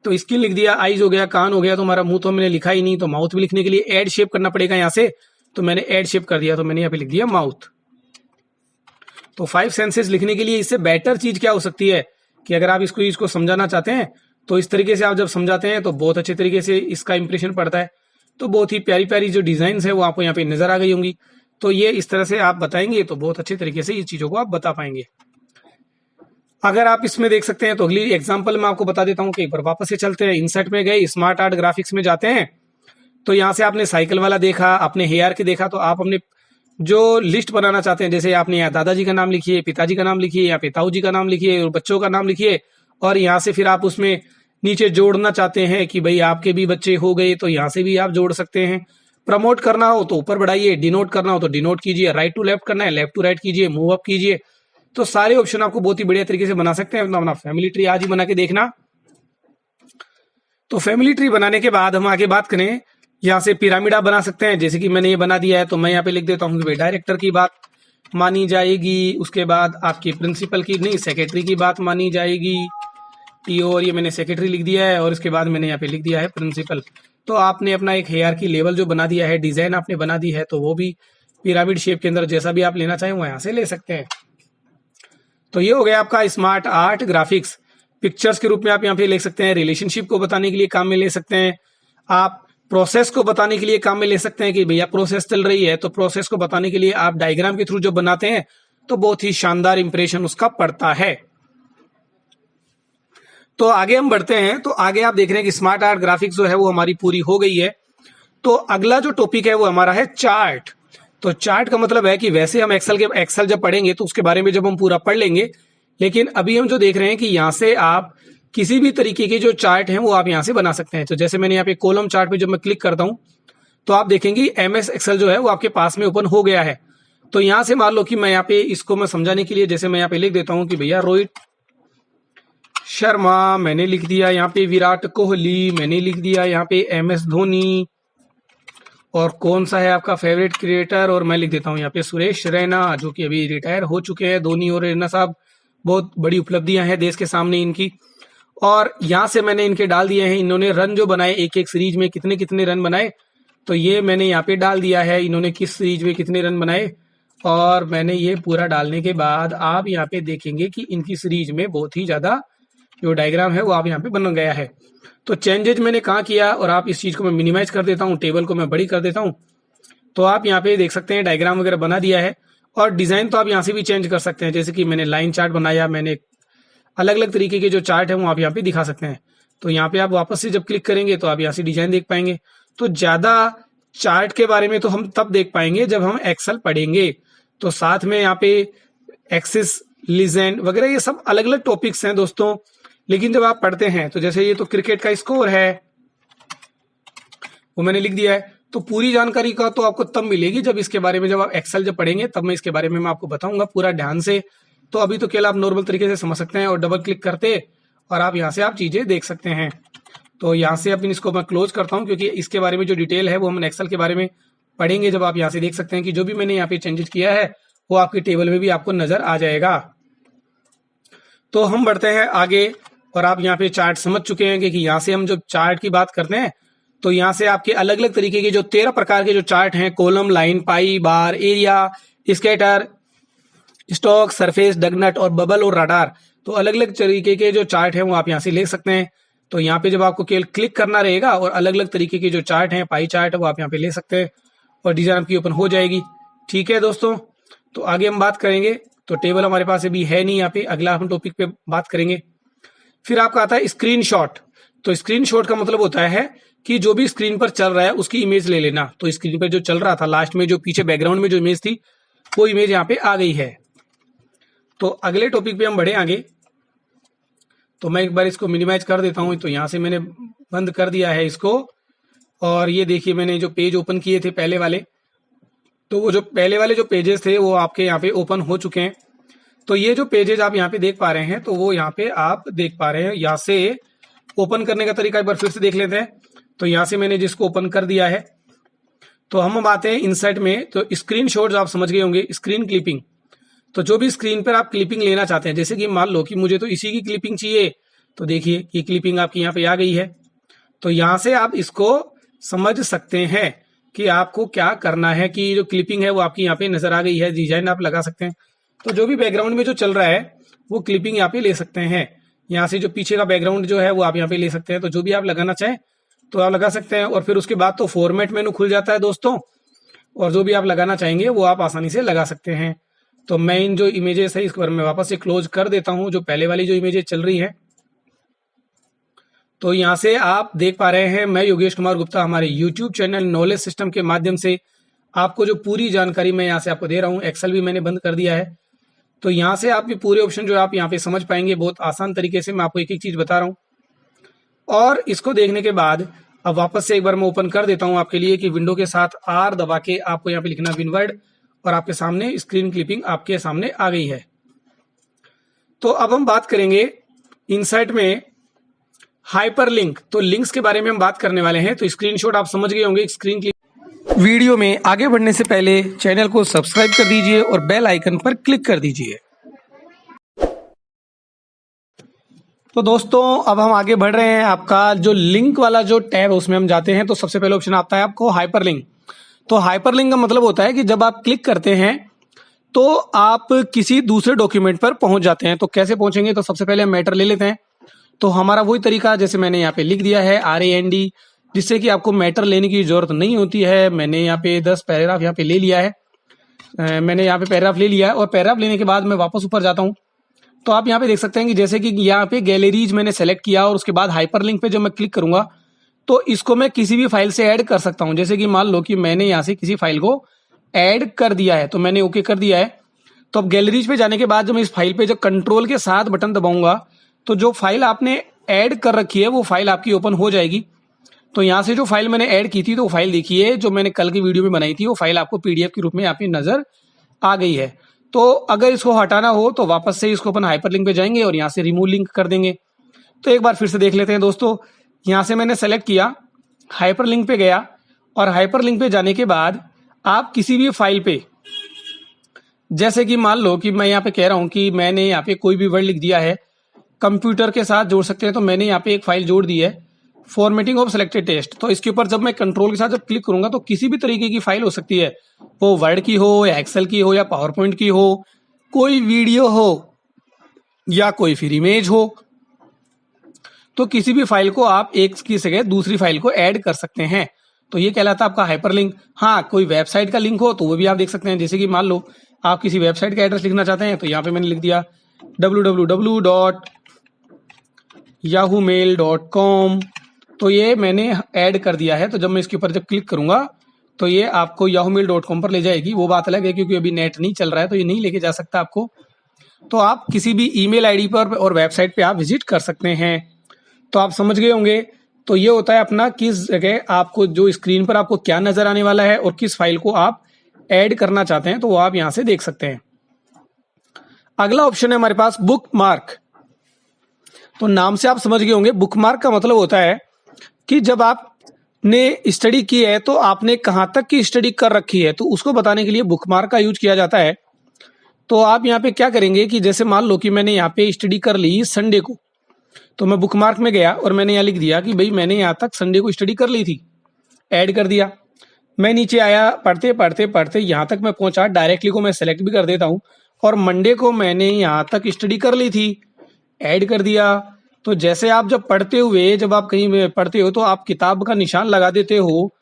तो स्किन लिख दिया, आईज हो गया, कान हो गया, तो हमारा मुंह तो मैंने लिखा ही नहीं। तो माउथ भी लिखने के लिए ऐड शेप करना पड़ेगा यहाँ से। तो मैंने ऐड शेप कर दिया, तो मैंने यहाँ पे लिख दिया माउथ। तो 5 सेंसेस लिखने के लिए इससे बेटर चीज क्या हो सकती है कि अगर आप इसको समझाना चाहते हैं तो इस तरीके से आप जब समझाते हैं तो बहुत अच्छे तरीके से इसका इंप्रेशन पड़ता है। तो बहुत ही प्यारी प्यारी जो डिजाइन है वो आपको यहाँ पे नजर आ गई होंगी। तो ये इस तरह से आप बताएंगे तो बहुत अच्छे तरीके से ये चीजों को आप बता पाएंगे। अगर आप इसमें देख सकते हैं तो अगली एग्जांपल मैं आपको बता देता हूँ कि एक बार वापस से चलते हैं, इंसर्ट में गए, स्मार्ट आर्ट ग्राफिक्स में जाते हैं। तो यहाँ से आपने साइकिल वाला देखा, आपने हेयर के देखा, तो आप अपने जो लिस्ट बनाना चाहते हैं, जैसे आपने यहाँ दादाजी का नाम लिखिए, पिताजी का नाम लिखिए, यहाँ पे ताऊ जी का नाम लिखिए और बच्चों का नाम लिखिए। और यहाँ से फिर आप उसमें नीचे जोड़ना चाहते हैं कि भाई आपके भी बच्चे हो गए, तो यहाँ से भी आप जोड़ सकते हैं। प्रमोट करना हो तो ऊपर बढ़ाइए, डिनोट करना हो तो डिनोट कीजिए, राइट टू लेफ्ट करना है लेफ्ट टू राइट कीजिए, मूव अप कीजिए। तो सारे ऑप्शन आपको बहुत ही बढ़िया तरीके से बना सकते हैं। अपना फैमिली ट्री आज ही बना के देखना। तो फैमिली ट्री बनाने के बाद हम आगे बात करें, यहाँ से पिरामिड आप बना सकते हैं। जैसे कि मैंने ये बना दिया है, तो मैं यहाँ पे लिख देता हूँ कि भाई डायरेक्टर की बात मानी जाएगी, उसके बाद आपकी प्रिंसिपल की नहीं, सेक्रेटरी की बात मानी जाएगी, टीओ और ये मैंने सेक्रेटरी लिख दिया है और इसके बाद मैंने यहाँ पे लिख दिया है प्रिंसिपल। तो आपने अपना एक हायरार्की लेवल जो बना दिया है, डिजाइन आपने बना दी है, तो वो भी पिरामिड शेप के अंदर जैसा भी आप लेना चाहें वो यहाँ से ले सकते हैं। तो ये हो गया आपका स्मार्ट आर्ट ग्राफिक्स। पिक्चर्स के रूप में आप यहाँ पे लिख सकते हैं, रिलेशनशिप को बताने के लिए काम में ले सकते हैं, आप प्रोसेस को बताने के लिए काम में ले सकते हैं कि भैया प्रोसेस चल रही है, तो प्रोसेस को बताने के लिए आप डायग्राम के थ्रू जो बनाते हैं तो बहुत ही शानदार इंप्रेशन उसका पड़ता है। तो आगे हम बढ़ते हैं, तो आगे आप देख रहे हैं कि स्मार्ट आर्ट ग्राफिक्स जो है वो हमारी पूरी हो गई है। तो अगला जो टॉपिक है वो हमारा है चार्ट। तो चार्ट का मतलब है कि वैसे हम एक्सेल जब पढ़ेंगे तो उसके बारे में जब हम पूरा पढ़ लेंगे, लेकिन अभी हम जो देख रहे हैं कि यहाँ से आप किसी भी तरीके के जो चार्ट हैं वो आप यहाँ से बना सकते हैं। तो जैसे मैंने यहाँ पे कॉलम चार्ट पे जब मैं क्लिक करता हूं तो आप देखेंगे MS एक्सेल जो है वो आपके पास में ओपन हो गया है। तो यहाँ से मान लो कि मैं यहाँ पे इसको मैं समझाने के लिए जैसे मैं यहाँ पे लिख देता हूँ कि भैया रोहित शर्मा मैंने लिख दिया, यहाँ पे विराट कोहली मैंने लिख दिया, यहाँ पे MS धोनी, और कौन सा है आपका फेवरेट क्रिएटर, और मैं लिख देता हूँ यहाँ पे सुरेश रैना जो कि अभी रिटायर हो चुके हैं। धोनी और रैना साहब बहुत बड़ी उपलब्धियां हैं देश के सामने इनकी, और यहाँ से मैंने इनके डाल दिए हैं, इन्होंने रन जो बनाए एक एक सीरीज में कितने कितने रन बनाए, तो ये मैंने यहाँ पे डाल दिया है इन्होंने किस सीरीज में कितने रन बनाए। और मैंने ये पूरा डालने के बाद आप यहाँ पे देखेंगे कि इनकी सीरीज में बहुत ही ज्यादा जो डायग्राम है वो आप यहाँ पे बन गया है। तो चेंजेज मैंने कहाँ किया, और आप इस चीज को मैं मिनिमाइज कर देता हूँ, टेबल को मैं बड़ी कर देता हूँ, तो आप यहाँ पे देख सकते हैं डायग्राम वगैरह बना दिया है। और डिजाइन तो आप यहाँ से भी चेंज कर सकते हैं, जैसे कि मैंने लाइन चार्ट बनाया, मैंने अलग अलग तरीके के जो चार्ट है वो आप यहाँ पे दिखा सकते हैं। तो यहाँ पे आप वापस से जब क्लिक करेंगे तो आप यहाँ से डिजाइन देख पाएंगे। तो ज्यादा चार्ट के बारे में तो हम तब देख पाएंगे जब हम एक्सेल पढ़ेंगे। तो साथ में यहाँ पे एक्सिस लीजेंड वगैरह ये सब अलग अलग टॉपिक्स हैं दोस्तों, लेकिन जब आप पढ़ते हैं तो जैसे ये तो क्रिकेट का स्कोर है वो मैंने लिख दिया है। तो पूरी जानकारी का तो आपको तब मिलेगी जब इसके बारे में जब आप एक्सेल जब पढ़ेंगे तब मैं इसके बारे में मैं आपको बताऊंगा पूरा ध्यान से। तो अभी तो केवल आप नॉर्मल तरीके से समझ सकते हैं और डबल क्लिक करते और आप यहाँ से आप चीजें देख सकते हैं। तो यहाँ से अपनी इसको मैं क्लोज करता हूँ, क्योंकि इसके बारे में जो डिटेल है वो हम एक्सेल के बारे में पढ़ेंगे। जब आप यहाँ से देख सकते हैं कि जो भी मैंने यहाँ पे चेंजेस किया है वो आपके टेबल में भी आपको नजर आ जाएगा। तो हम बढ़ते हैं आगे, और आप यहाँ पे चार्ट समझ चुके हैं कि यहाँ से हम जब चार्ट की बात करते हैं तो यहाँ से आपके अलग अलग तरीके के जो 13 प्रकार के जो चार्ट हैं, कॉलम, लाइन, पाई, बार, एरिया, स्कैटर, स्टॉक, सरफेस, डगनट और बबल और रडार, तो अलग अलग तरीके के जो चार्ट हैं वो आप यहाँ से ले सकते हैं। तो यहाँ पे जब आपको केवल क्लिक करना रहेगा और अलग अलग तरीके के जो चार्ट हैं, पाई चार्ट है वो आप यहाँ पे ले सकते हैं और डिजाइन आपकी ओपन हो जाएगी। ठीक है दोस्तों, तो आगे हम बात करेंगे। तो टेबल हमारे पास अभी है नहीं यहाँ पे, अगला हम टॉपिक पे बात करेंगे। फिर आपका आता है स्क्रीनशॉट। तो स्क्रीनशॉट का मतलब होता है कि जो भी स्क्रीन पर चल रहा है उसकी इमेज ले लेना। तो स्क्रीन पर जो चल रहा था लास्ट में जो पीछे बैकग्राउंड में जो इमेज थी वो इमेज यहाँ पे आ गई है। तो अगले टॉपिक पे हम बढ़े आगे। तो मैं एक बार इसको मिनिमाइज कर देता हूं। तो यहां से मैंने बंद कर दिया है इसको, और ये देखिए मैंने जो पेज ओपन किए थे पहले वाले, तो वो जो पहले वाले जो पेजेस थे वो आपके यहाँ पे ओपन हो चुके हैं। तो ये जो पेजेस आप यहाँ पे देख पा रहे हैं तो वो यहाँ पे आप देख पा रहे हैं। यहाँ से ओपन करने का तरीका एक बार फिर से देख लेते हैं। तो यहाँ से मैंने जिसको ओपन कर दिया है, तो हम आते हैं इंसर्ट में। तो स्क्रीन शॉट्स आप समझ गए होंगे, स्क्रीन क्लिपिंग। तो जो भी स्क्रीन पर आप क्लिपिंग लेना चाहते हैं, जैसे कि मान लो कि मुझे तो इसी की क्लिपिंग चाहिए, तो देखिए ये क्लिपिंग आपकी यहाँ पे आ गई है। तो यहाँ से आप इसको समझ सकते हैं कि आपको क्या करना है, कि जो क्लिपिंग है वो आपकी यहाँ पे नजर आ गई है, डिजाइन आप लगा सकते हैं। तो जो भी बैकग्राउंड में जो चल रहा है वो क्लिपिंग यहाँ पे ले सकते हैं। यहाँ से जो पीछे का बैकग्राउंड जो है वो आप यहाँ पे ले सकते हैं। तो जो भी आप लगाना चाहें तो आप लगा सकते हैं। और फिर उसके बाद तो फॉर्मेट मेनू खुल जाता है दोस्तों, और जो भी आप लगाना चाहेंगे वो आप आसानी से लगा सकते हैं। तो मैं इन जो इमेजेस है इसको मैं वापस से क्लोज कर देता हूं, जो पहले वाली जो इमेजेस चल रही है। तो यहाँ से आप देख पा रहे हैं, मैं योगेश कुमार गुप्ता हमारे YouTube चैनल नॉलेज सिस्टम के माध्यम से आपको जो पूरी जानकारी मैं यहाँ से आपको दे रहा हूँ। एक्सेल भी मैंने बंद कर दिया है। तो यहाँ से आप ये पूरे ऑप्शन जो आप यहाँ पे समझ पाएंगे बहुत आसान तरीके से। मैं आपको एक एक चीज बता रहा हूँ, और इसको देखने के बाद अब वापस से एक बार मैं ओपन कर देता हूँ आपके लिए कि विंडो के साथ R दबा के आपको यहाँ पे लिखना विनवर्ड, और आपके सामने स्क्रीन क्लिपिंग आपके सामने आ गई है। तो अब हम बात करेंगे इंसर्ट में हाइपरलिंक। तो लिंक्स के बारे में हम बात करने वाले हैं। तो स्क्रीनशॉट आप समझ गए होंगे, स्क्रीन क्लिप। वीडियो में आगे बढ़ने से पहले चैनल को सब्सक्राइब कर दीजिए और बेल आइकन पर क्लिक कर दीजिए। तो दोस्तों अब हम आगे बढ़ रहे हैं। आपका जो लिंक वाला जो टैब है उसमें हम जाते हैं। तो सबसे पहले ऑप्शन आता है आपको हाइपरलिंक। तो हाइपरलिंक का मतलब होता है कि जब आप क्लिक करते हैं तो आप किसी दूसरे डॉक्यूमेंट पर पहुंच जाते हैं। तो कैसे पहुंचेंगे, तो सबसे पहले हम मैटर ले लेते हैं। तो हमारा वही तरीका जैसे मैंने यहाँ पे लिख दिया है RAND, जिससे कि आपको मैटर लेने की जरूरत नहीं होती है। मैंने यहाँ पे 10 पैराग्राफ यहाँ पे ले लिया है। मैंने यहाँ पे पैराग्राफ ले लिया है और पैराग्राफ लेने के बाद मैं वापस ऊपर जाता हूँ। तो आप यहाँ पे देख सकते हैं कि जैसे कि यहाँ पे गैलरीज मैंने सेलेक्ट किया और उसके बाद हाइपरलिंक पे जब मैं क्लिक करूंगा तो इसको मैं किसी भी फाइल से ऐड कर सकता हूँ। जैसे कि मान लो कि मैंने यहाँ से किसी फाइल को ऐड कर दिया है, तो मैंने ओके कर दिया है। तो अब गैलरीज पे जाने के बाद जब मैं इस फाइल पे जब कंट्रोल के साथ बटन दबाऊंगा तो जो फाइल आपने ऐड कर रखी है वो फाइल आपकी ओपन हो जाएगी। तो यहाँ से जो फाइल मैंने ऐड की थी तो वो फाइल देखिए जो मैंने कल की वीडियो में बनाई थी, वो फाइल आपको PDF के रूप में यहाँ पे नजर आ गई है। तो अगर इसको हटाना हो तो वापस से इसको अपन हाइपरलिंक पे जाएंगे और यहाँ से रिमूव लिंक कर देंगे। तो एक बार फिर से देख लेते हैं दोस्तों। यहाँ से मैंने सेलेक्ट किया, हाइपरलिंक पे गया और हाइपरलिंक पे जाने के बाद आप किसी भी फाइल पे, जैसे कि मान लो कि मैं यहाँ पे कह रहा हूँ कि मैंने यहाँ पे कोई भी वर्ड लिख दिया है, कंप्यूटर के साथ जोड़ सकते हैं। तो मैंने यहाँ पे एक फाइल जोड़ दी है, फॉर्मेटिंग ऑफ सिलेक्टेड टेक्स्ट। तो इसके ऊपर जब मैं कंट्रोल के साथ जब क्लिक करूंगा तो किसी भी तरीके की फाइल हो सकती है, वो वर्ड की हो या एक्सेल की हो या पावर पॉइंट की हो, कोई वीडियो हो या कोई फिर इमेज हो। तो किसी भी फाइल को आप एक की जगह दूसरी फाइल को ऐड कर सकते हैं। तो ये कहलाता है आपका हाइपरलिंक। हाँ, कोई वेबसाइट का लिंक हो तो वो भी आप देख सकते हैं। जैसे कि मान लो आप किसी वेबसाइट का एड्रेस लिखना चाहते हैं, तो यहाँ पे मैंने लिख दिया www.yahoomail.com। तो ये मैंने ऐड कर दिया है। तो जब मैं इसके ऊपर जब क्लिक करूंगा तो ये आपको yahoomail.com पर ले जाएगी। वो बात अलग है क्योंकि अभी नेट नहीं चल रहा है तो ये नहीं लेके जा सकता आपको। तो आप किसी भी ईमेल आईडी पर और वेबसाइट पे आप विजिट कर सकते हैं। तो आप समझ गए होंगे। तो ये होता है अपना किस जगह आपको जो स्क्रीन पर आपको क्या नजर आने वाला है और किस फाइल को आप ऐड करना चाहते हैं, तो वो आप यहां से देख सकते हैं। अगला ऑप्शन है हमारे पास बुकमार्क। तो नाम से आप समझ गए होंगे, बुकमार्क का मतलब होता है कि जब आपने स्टडी की है तो आपने कहां तक की स्टडी कर रखी है, तो उसको बताने के लिए बुकमार्क का यूज किया जाता है। तो आप यहाँ पे क्या करेंगे कि जैसे मान लो कि मैंने यहाँ पे स्टडी कर ली संडे को, तो मैं बुकमार्क में गया और मैंने यहाँ लिख दिया कि भाई मैंने यहाँ तक संडे को स्टडी कर ली थी, ऐड कर दिया। मैं नीचे आया, पढ़ते पढ़ते पढ़ते यहाँ तक मैं पहुंचा, डायरेक्टली को मैं सेलेक्ट भी कर देता हूँ और मंडे को मैंने यहाँ तक स्टडी कर ली थी, ऐड कर दिया। तो जैसे आप जब पढ़ते हुए जब आप कहीं पढ़ते हो तो आप किताब का निशान लगा देते हो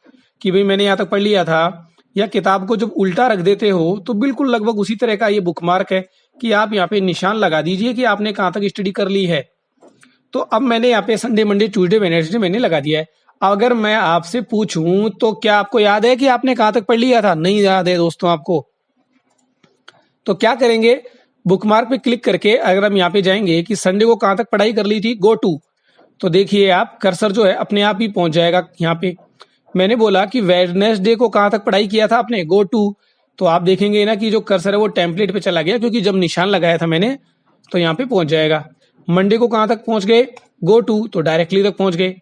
कि भाई मैंने यहाँ तक पढ़ लिया था, या किताब को जब उल्टा रख देते हो, तो बिल्कुल लगभग उसी तरह का ये बुकमार्क है कि आप यहाँ पे निशान लगा दीजिए कि आपने कहाँ तक स्टडी कर ली है। तो अब मैंने यहाँ पे संडे मंडे ट्यूसडे वेडनेसडे मैंने लगा दिया है। अगर मैं आपसे पूछूं तो क्या आपको याद है कि आपने कहाँ तक पढ़ लिया था? नहीं याद है दोस्तों आपको। तो क्या करेंगे, बुकमार्क पे क्लिक करके अगर हम यहाँ पे जाएंगे कि संडे को कहाँ तक पढ़ाई कर ली थी, गो टू, तो देखिए आप कर्सर जो है अपने आप ही पहुंच जाएगा। यहाँ पे मैंने बोला कि वेडनेसडे को कहाँ तक पढ़ाई किया था आपने, गो टू, तो आप देखेंगे ना कि जो कर्सर है वो टेम्पलेट पे चला गया, क्योंकि जब निशान लगाया था मैंने तो यहाँ पे पहुंच जाएगा। मंडे को कहाँ तक पहुंच गए, गो टू, तो डायरेक्टली तक पहुंच गए।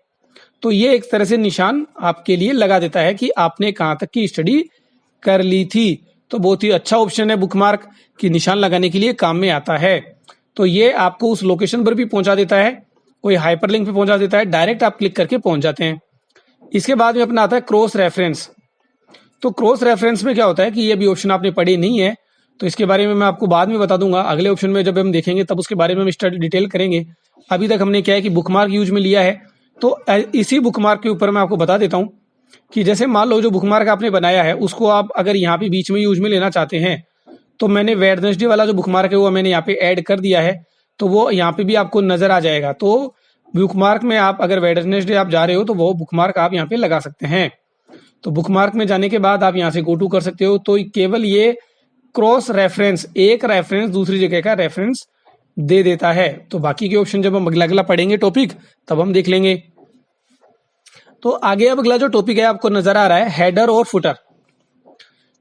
तो ये एक तरह से निशान आपके लिए लगा देता है कि आपने कहाँ तक की स्टडी कर ली थी। तो बहुत ही अच्छा ऑप्शन है बुकमार्क, कि निशान लगाने के लिए काम में आता है। तो ये आपको उस लोकेशन पर भी पहुंचा देता है, कोई हाइपरलिंक पे पहुंचा देता है, डायरेक्ट आप क्लिक करके पहुंच जाते हैं। इसके बाद में अपना आता है क्रॉस रेफरेंस। तो क्रॉस रेफरेंस में क्या होता है कि ये भी ऑप्शन आपने पढ़े नहीं है, तो इसके बारे में मैं आपको बाद में बता दूंगा। अगले ऑप्शन में जब हम देखेंगे तब उसके बारे में हम स्टडी डिटेल करेंगे। अभी तक हमने क्या है कि बुकमार्क यूज में लिया है। तो इसी बुकमार्क के ऊपर मैं आपको बता देता हूँ कि जैसे मान लो जो बुकमार्क आपने बनाया है उसको आप अगर यहाँ पे बीच में यूज में लेना चाहते हैं, तो मैंने वेडनेसडे वाला जो बुकमार्क है वो मैंने यहाँ पे ऐड कर दिया है, तो वो यहाँ पे भी आपको नजर आ जाएगा। तो बुकमार्क में आप अगर वेडनेसडे आप जा रहे हो तो वो बुकमार्क आप यहाँ पे लगा सकते हैं। तो बुकमार्क में जाने के बाद आप यहाँ से गो टू कर सकते हो। तो केवल ये क्रॉस रेफरेंस, एक रेफरेंस दूसरी जगह का रेफरेंस दे देता है। तो बाकी के ऑप्शन जब हम अगला अगला पढ़ेंगे टॉपिक तब हम देख लेंगे। तो आगे अब अगला जो टॉपिक है आपको नजर आ रहा है हेडर और फुटर।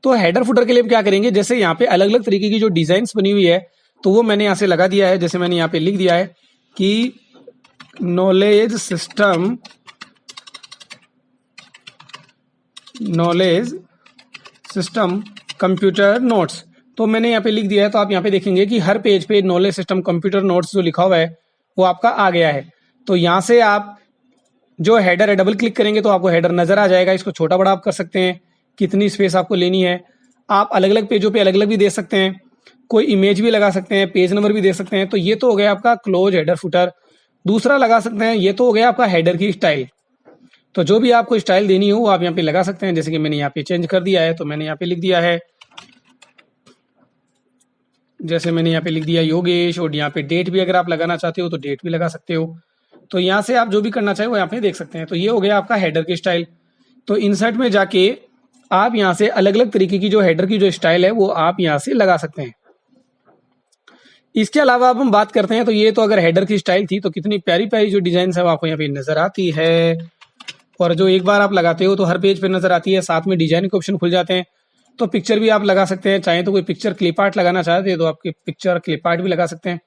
तो हेडर फुटर के लिए क्या करेंगे, जैसे यहाँ पे अलग अलग तरीके की जो डिजाइन्स बनी हुई है तो वो मैंने यहाँ से लगा दिया है। जैसे मैंने यहाँ पे लिख दिया है कि नॉलेज सिस्टम कंप्यूटर नोट्स, तो मैंने यहाँ पे लिख दिया है। तो आप यहाँ पे देखेंगे कि हर पेज पे नॉलेज सिस्टम कंप्यूटर नोट्स जो लिखा हुआ है वो आपका आ गया है। तो यहाँ से आप जो हेडर है डबल क्लिक करेंगे तो आपको हेडर नजर आ जाएगा। इसको छोटा बड़ा आप कर सकते हैं, कितनी स्पेस आपको लेनी है। आप अलग अलग पेजों पे अलग अलग भी दे सकते हैं, कोई इमेज भी लगा सकते हैं, पेज नंबर भी दे सकते हैं। तो ये तो हो गया आपका क्लोज हेडर फुटर। दूसरा लगा सकते हैं, ये तो हो गया आपका हेडर की स्टाइल। तो जो भी आपको स्टाइल देनी हो वो आप यहाँ पे लगा सकते हैं। जैसे कि मैंने यहाँ पे चेंज कर दिया है, तो मैंने यहाँ पे लिख दिया है, जैसे मैंने यहाँ पे लिख दिया योगेश, और यहाँ पे डेट भी अगर आप लगाना चाहते हो तो डेट भी लगा सकते हो। तो यहाँ से आप जो भी करना चाहे वो यहाँ पे देख सकते हैं। तो ये हो गया आपका हेडर की स्टाइल। तो इंसर्ट में जाके आप यहाँ से अलग अलग तरीके की जो हेडर की जो स्टाइल है वो आप यहाँ से लगा सकते हैं। इसके अलावा अब हम बात करते हैं, तो ये तो अगर हेडर की स्टाइल थी, तो कितनी प्यारी प्यारी जो डिजाइन है वो आपको यहाँ पे नजर आती है। और जो एक बार आप लगाते हो तो हर पेज पे नजर आती है, साथ में डिजाइन के ऑप्शन खुल जाते हैं। तो पिक्चर भी आप लगा सकते हैं, चाहे तो कोई पिक्चर क्लिप आर्ट लगाना चाहते हैं तो आपके पिक्चर क्लिप आर्ट भी लगा सकते हैं।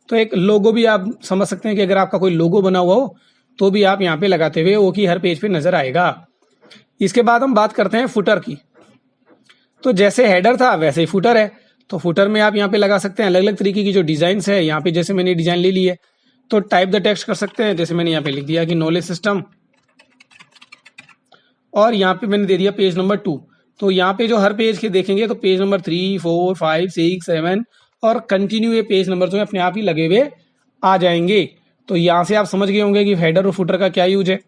तो एक लोगो भी आप समझ सकते हैं कि अगर आपका कोई लोगो बना हुआ हो तो भी आप यहाँ पे लगाते हुए वो की हर पेज पे नजर आएगा। इसके बाद हम बात करते हैं फुटर की। तो जैसे हेडर था वैसे ही फुटर है। तो फुटर में आप यहाँ पे लगा सकते हैं अलग अलग तरीके की जो डिजाइन है। यहाँ पे जैसे मैंने डिजाइन ले ली है तो टाइप द टेक्स्ट कर सकते हैं। जैसे मैंने यहाँ पे लिख दिया कि नॉलेज सिस्टम, और यहाँ पे मैंने दे दिया पेज नंबर 2। तो यहाँ पे जो हर पेज के देखेंगे तो पेज नंबर 3, 4, 5, 6, 7 और कंटिन्यू ये पेज नंबर जो है अपने आप ही लगे हुए आ जाएंगे। तो यहाँ से आप समझ गए होंगे कि हेडर और फुटर का क्या यूज है।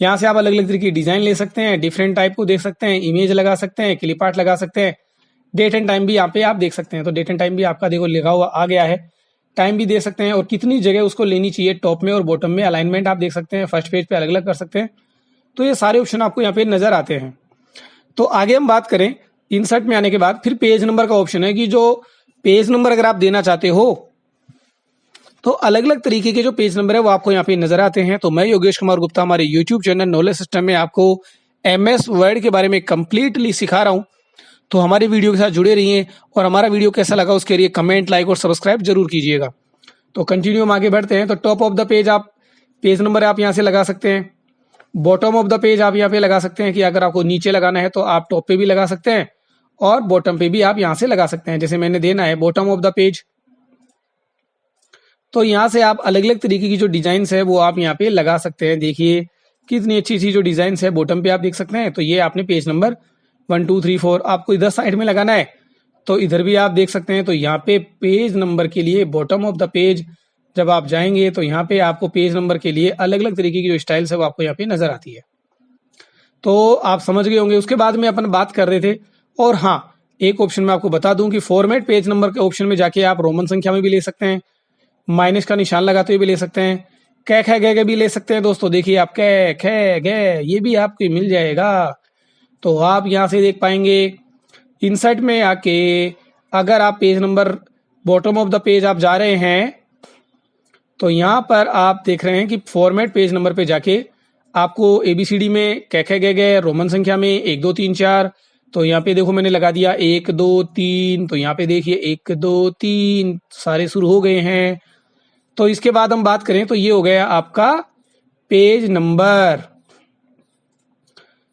यहाँ से आप अलग अलग तरीके की डिजाइन ले सकते हैं, डिफरेंट टाइप को देख सकते हैं, इमेज लगा सकते हैं, क्लिप आर्ट लगा सकते हैं, डेट एंड टाइम भी यहाँ पे आप देख सकते हैं। तो डेट एंड टाइम भी आपका देखो लिखा हुआ आ गया है, टाइम भी दे सकते हैं और कितनी जगह उसको लेनी चाहिए, टॉप में और बॉटम में अलाइनमेंट आप देख सकते हैं, फर्स्ट पेज पे अलग अलग कर सकते हैं। तो ये सारे ऑप्शन आपको यहाँ पे नजर आते हैं। तो आगे हम बात करें, इंसर्ट में आने के बाद फिर पेज नंबर का ऑप्शन है कि जो पेज नंबर अगर आप देना चाहते हो तो अलग अलग तरीके के जो पेज नंबर है वो आपको यहाँ पे नजर आते हैं। तो मैं योगेश कुमार गुप्ता हमारे यूट्यूब चैनल नॉलेज सिस्टम में आपको MS वर्ड के बारे में कंप्लीटली सिखा रहा हूँ। तो हमारे वीडियो के साथ जुड़े रहिए और हमारा वीडियो कैसा लगा उसके लिए कमेंट, लाइक और सब्सक्राइब जरूर कीजिएगा। तो कंटिन्यू हम आगे बढ़ते हैं। तो टॉप ऑफ द पेज आप पेज नंबर आप यहाँ से लगा सकते हैं, बॉटम ऑफ द पेज आप यहाँ पे लगा सकते हैं कि अगर आपको नीचे लगाना है तो आप टॉप पे भी लगा सकते हैं और बॉटम पे भी आप यहाँ से लगा सकते हैं। जैसे मैंने देना है बॉटम ऑफ द पेज, तो यहाँ से आप अलग अलग तरीके की जो डिजाइन है वो आप यहाँ पे लगा सकते हैं। देखिए कितनी अच्छी अच्छी जो डिजाइन है बॉटम पे आप देख सकते हैं। तो ये आपने पेज नंबर 1, 2, 3, 4 आपको इधर साइड में लगाना है तो इधर भी आप देख सकते हैं। तो यहाँ पे पेज नंबर के लिए बॉटम ऑफ द पेज जब आप जाएंगे तो यहाँ पे आपको पेज नंबर के लिए अलग अलग तरीके की जो स्टाइल्स है वो आपको यहाँ पे नजर आती है। तो आप समझ गए होंगे। उसके बाद में अपन बात कर रहे थे, और हाँ एक ऑप्शन मैं आपको बता दूं कि फॉर्मेट पेज नंबर के ऑप्शन में जाके आप रोमन संख्या में भी ले सकते हैं, माइनस का निशान लगाते हुए भी ले सकते हैं, कै खे गे भी ले सकते हैं। दोस्तों देखिए आप कै खे गे ये भी आपको मिल जाएगा। तो आप यहाँ से देख पाएंगे इंसर्ट में आके, अगर आप page number bottom of the page आप जा रहे हैं तो यहाँ पर आप देख रहे हैं कि फॉर्मेट पेज नंबर पे जाके आपको ABCD में कै खे गे रोमन संख्या में 1, 2, 3, 4। तो यहाँ पे देखो मैंने लगा दिया 1, 2, 3। तो यहाँ पे देखिए 1, 2, 3 सारे शुरू हो गए हैं। तो इसके बाद हम बात करें तो ये हो गया आपका पेज नंबर।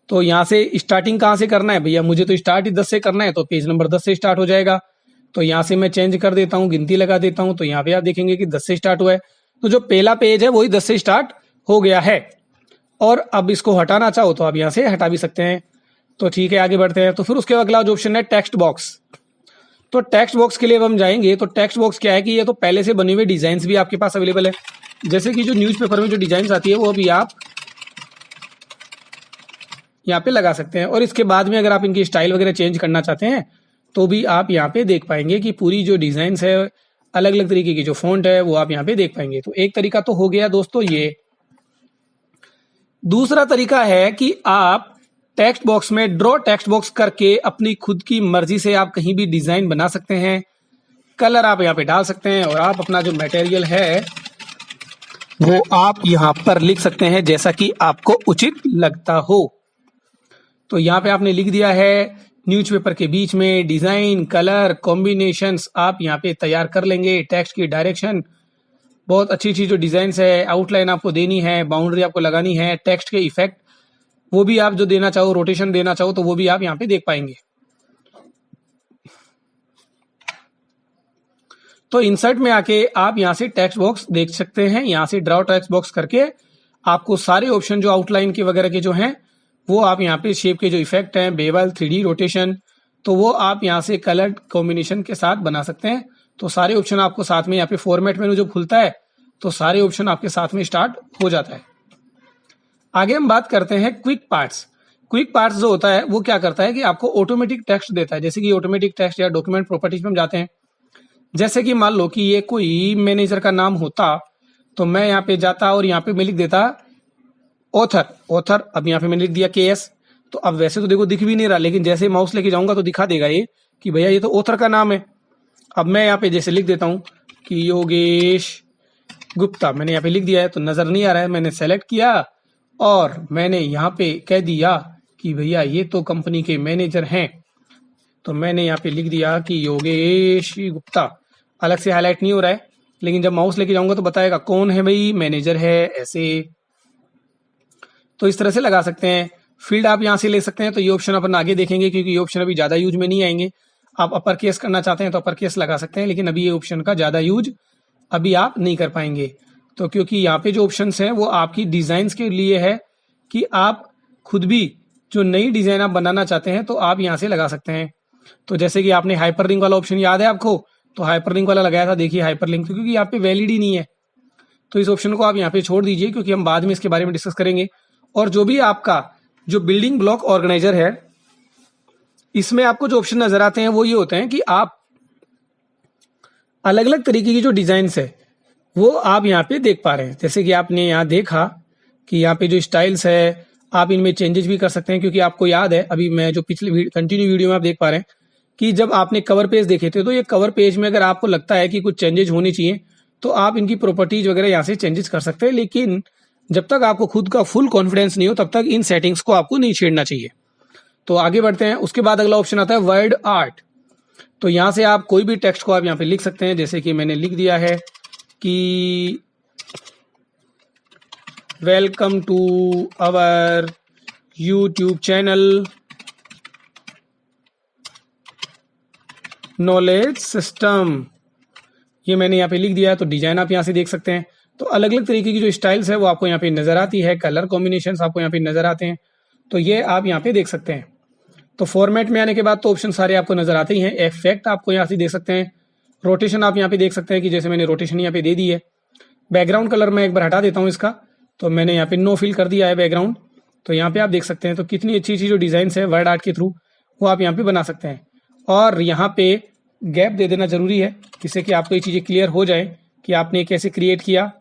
तो यहाँ से स्टार्टिंग कहाँ से करना है भैया, मुझे तो स्टार्ट ही 10 से करना है, तो पेज नंबर 10 से स्टार्ट हो जाएगा। तो यहाँ से मैं चेंज कर देता हूँ, गिनती लगा देता हूँ। तो यहाँ पे आप देखेंगे कि 10 से स्टार्ट हुआ है। तो जो पहला पेज है वही 10 से स्टार्ट हो गया है। और अब इसको हटाना चाहो तो आप यहाँ से हटा भी सकते हैं। तो ठीक है आगे बढ़ते हैं। तो फिर उसके अगला जो ऑप्शन है टेक्स्ट बॉक्स। तो टेक्स्ट बॉक्स के लिए अब हम जाएंगे। तो टेक्स्ट बॉक्स क्या है कि ये तो पहले से बने हुए डिजाइन भी आपके पास अवेलेबल है। जैसे कि जो न्यूज़पेपर में जो डिजाइन आती है वो अभी आप यहाँ पे लगा सकते हैं। और इसके बाद में अगर आप इनकी स्टाइल वगैरह चेंज करना चाहते हैं तो भी आप यहाँ पे देख पाएंगे कि पूरी जो डिजाइन है, अलग अलग तरीके की जो फॉन्ट है वो आप यहाँ पे देख पाएंगे। तो एक तरीका तो हो गया दोस्तों ये। दूसरा तरीका है कि आप टेक्स्ट बॉक्स में ड्रॉ टेक्स्ट बॉक्स करके अपनी खुद की मर्जी से आप कहीं भी डिजाइन बना सकते हैं, कलर आप यहाँ पे डाल सकते हैं और आप अपना जो मटेरियल है वो आप यहाँ पर लिख सकते हैं जैसा कि आपको उचित लगता हो। तो यहाँ पे आपने लिख दिया है न्यूज़पेपर के बीच में डिजाइन, कलर कॉम्बिनेशंस आप यहाँ पे तैयार कर लेंगे। टेक्स्ट की डायरेक्शन बहुत अच्छी अच्छी जो डिजाइन है, आउटलाइन आपको देनी है, बाउंड्री आपको लगानी है, टेक्स्ट के इफेक्ट वो भी आप जो देना चाहो, रोटेशन देना चाहो तो वो भी आप यहाँ पे देख पाएंगे। तो इंसर्ट में आके आप यहाँ से टेक्स्ट बॉक्स देख सकते हैं। यहाँ से ड्रॉ टेक्स्ट बॉक्स करके आपको सारे ऑप्शन जो आउटलाइन के वगैरह के जो हैं वो आप यहाँ पे शेप के जो इफेक्ट हैं, बेवल, 3D रोटेशन, तो वो आप यहाँ से कलर कॉम्बिनेशन के साथ बना सकते हैं। तो सारे ऑप्शन आपको साथ में यहाँ पे फॉर्मेट मेनू जब खुलता है तो सारे ऑप्शन आपके साथ में स्टार्ट हो जाता है। आगे हम बात करते हैं क्विक पार्ट्स। क्विक पार्ट्स जो होता है वो क्या करता है कि आपको ऑटोमेटिक टेक्स्ट देता है। जैसे कि ऑटोमेटिक टेक्स्ट या डॉक्यूमेंट प्रॉपर्टीज में हम जाते हैं। जैसे कि मान लो कि ये कोई मैनेजर का नाम होता तो मैं यहाँ पे जाता और यहाँ पे मैं लिख देता ऑथर। अब यहाँ पे मैंने लिख दिया KS। तो अब वैसे तो देखो दिख भी नहीं रहा, लेकिन जैसे माउस लेके जाऊंगा तो दिखा देगा ये कि भैया ये तो ऑथर का नाम है। अब मैं यहाँ पे जैसे लिख देता हूँ कि योगेश गुप्ता, मैंने यहाँ पे लिख दिया है तो नजर नहीं आ रहा है। मैंने सेलेक्ट किया और मैंने यहाँ पे कह दिया कि भैया ये तो कंपनी के मैनेजर हैं, तो मैंने यहाँ पे लिख दिया कि योगेश गुप्ता। अलग से हाईलाइट नहीं हो रहा है, लेकिन जब माउस लेके जाऊंगा तो बताएगा कौन है भाई, मैनेजर है ऐसे। तो इस तरह से लगा सकते हैं। फील्ड आप यहाँ से ले सकते हैं। तो ये ऑप्शन अपन आगे देखेंगे क्योंकि ये ऑप्शन अभी ज्यादा यूज में नहीं आएंगे। आप अपर केस करना चाहते हैं तो अपर केस लगा सकते हैं, लेकिन अभी ये ऑप्शन का ज्यादा यूज अभी आप नहीं कर पाएंगे। तो क्योंकि यहाँ पे जो ऑप्शंस हैं वो आपकी डिजाइन्स के लिए है कि आप खुद भी जो नई डिजाइन आप बनाना चाहते हैं तो आप यहाँ से लगा सकते हैं। तो जैसे कि आपने हाइपर लिंक वाला ऑप्शन याद है आपको, तो हाइपर लिंक वाला लगाया था, देखिए हाइपर लिंक, क्योंकि यहाँ पे वैलिड ही नहीं है तो इस ऑप्शन को आप यहाँ पे छोड़ दीजिए, क्योंकि हम बाद में इसके बारे में डिस्कस करेंगे। और जो भी आपका जो बिल्डिंग ब्लॉक ऑर्गेनाइजर है, इसमें आपको जो ऑप्शन नजर आते हैं वो ये होते हैं कि आप अलग अलग तरीके की जो डिजाइन्स है वो आप यहाँ पे देख पा रहे हैं। जैसे कि आपने यहाँ देखा कि यहाँ पे जो स्टाइल्स है आप इनमें चेंजेस भी कर सकते हैं, क्योंकि आपको याद है अभी मैं जो पिछले कंटिन्यू वीडियो में आप देख पा रहे हैं कि जब आपने कवर पेज देखे थे तो ये कवर पेज में अगर आपको लगता है कि कुछ चेंजेस होने चाहिए तो आप इनकी प्रॉपर्टीज वगैरह यहाँ से चेंजेस कर सकते हैं। लेकिन जब तक आपको खुद का फुल कॉन्फिडेंस नहीं हो तब तक इन सेटिंग्स को आपको नहीं छेड़ना चाहिए। तो आगे बढ़ते हैं। उसके बाद अगला ऑप्शन आता है वर्ड आर्ट। तो यहाँ से आप कोई भी टेक्स्ट को आप यहाँ पे लिख सकते हैं। जैसे कि मैंने लिख दिया है कि welcome to our YouTube channel knowledge system, ये मैंने यहाँ पे लिख दिया है। तो डिजाइन आप यहाँ से देख सकते हैं। तो अलग अलग तरीके की जो स्टाइल्स है वो आपको यहाँ पे नजर आती है, कलर कॉम्बिनेशंस आपको यहाँ पे नजर आते हैं, तो ये आप यहाँ पे देख सकते हैं। तो फॉर्मेट में आने के बाद तो ऑप्शन सारे आपको नजर आते ही हैं। इफेक्ट आपको यहाँ से देख सकते हैं। रोटेशन आप यहाँ पे देख सकते हैं कि जैसे मैंने रोटेशन यहाँ पे दे दी है। बैकग्राउंड कलर मैं एक बार हटा देता हूँ इसका, तो मैंने यहाँ पे नो फिल कर दिया है बैकग्राउंड। तो यहाँ पे आप देख सकते हैं। तो कितनी अच्छी अच्छी जो डिजाइन है वर्ड आर्ट के थ्रू वो आप यहाँ पे बना सकते हैं। और यहाँ पे गैप दे देना जरूरी है जिससे कि आपको ये चीजें क्लियर हो जाए कि आपने कैसे क्रिएट किया।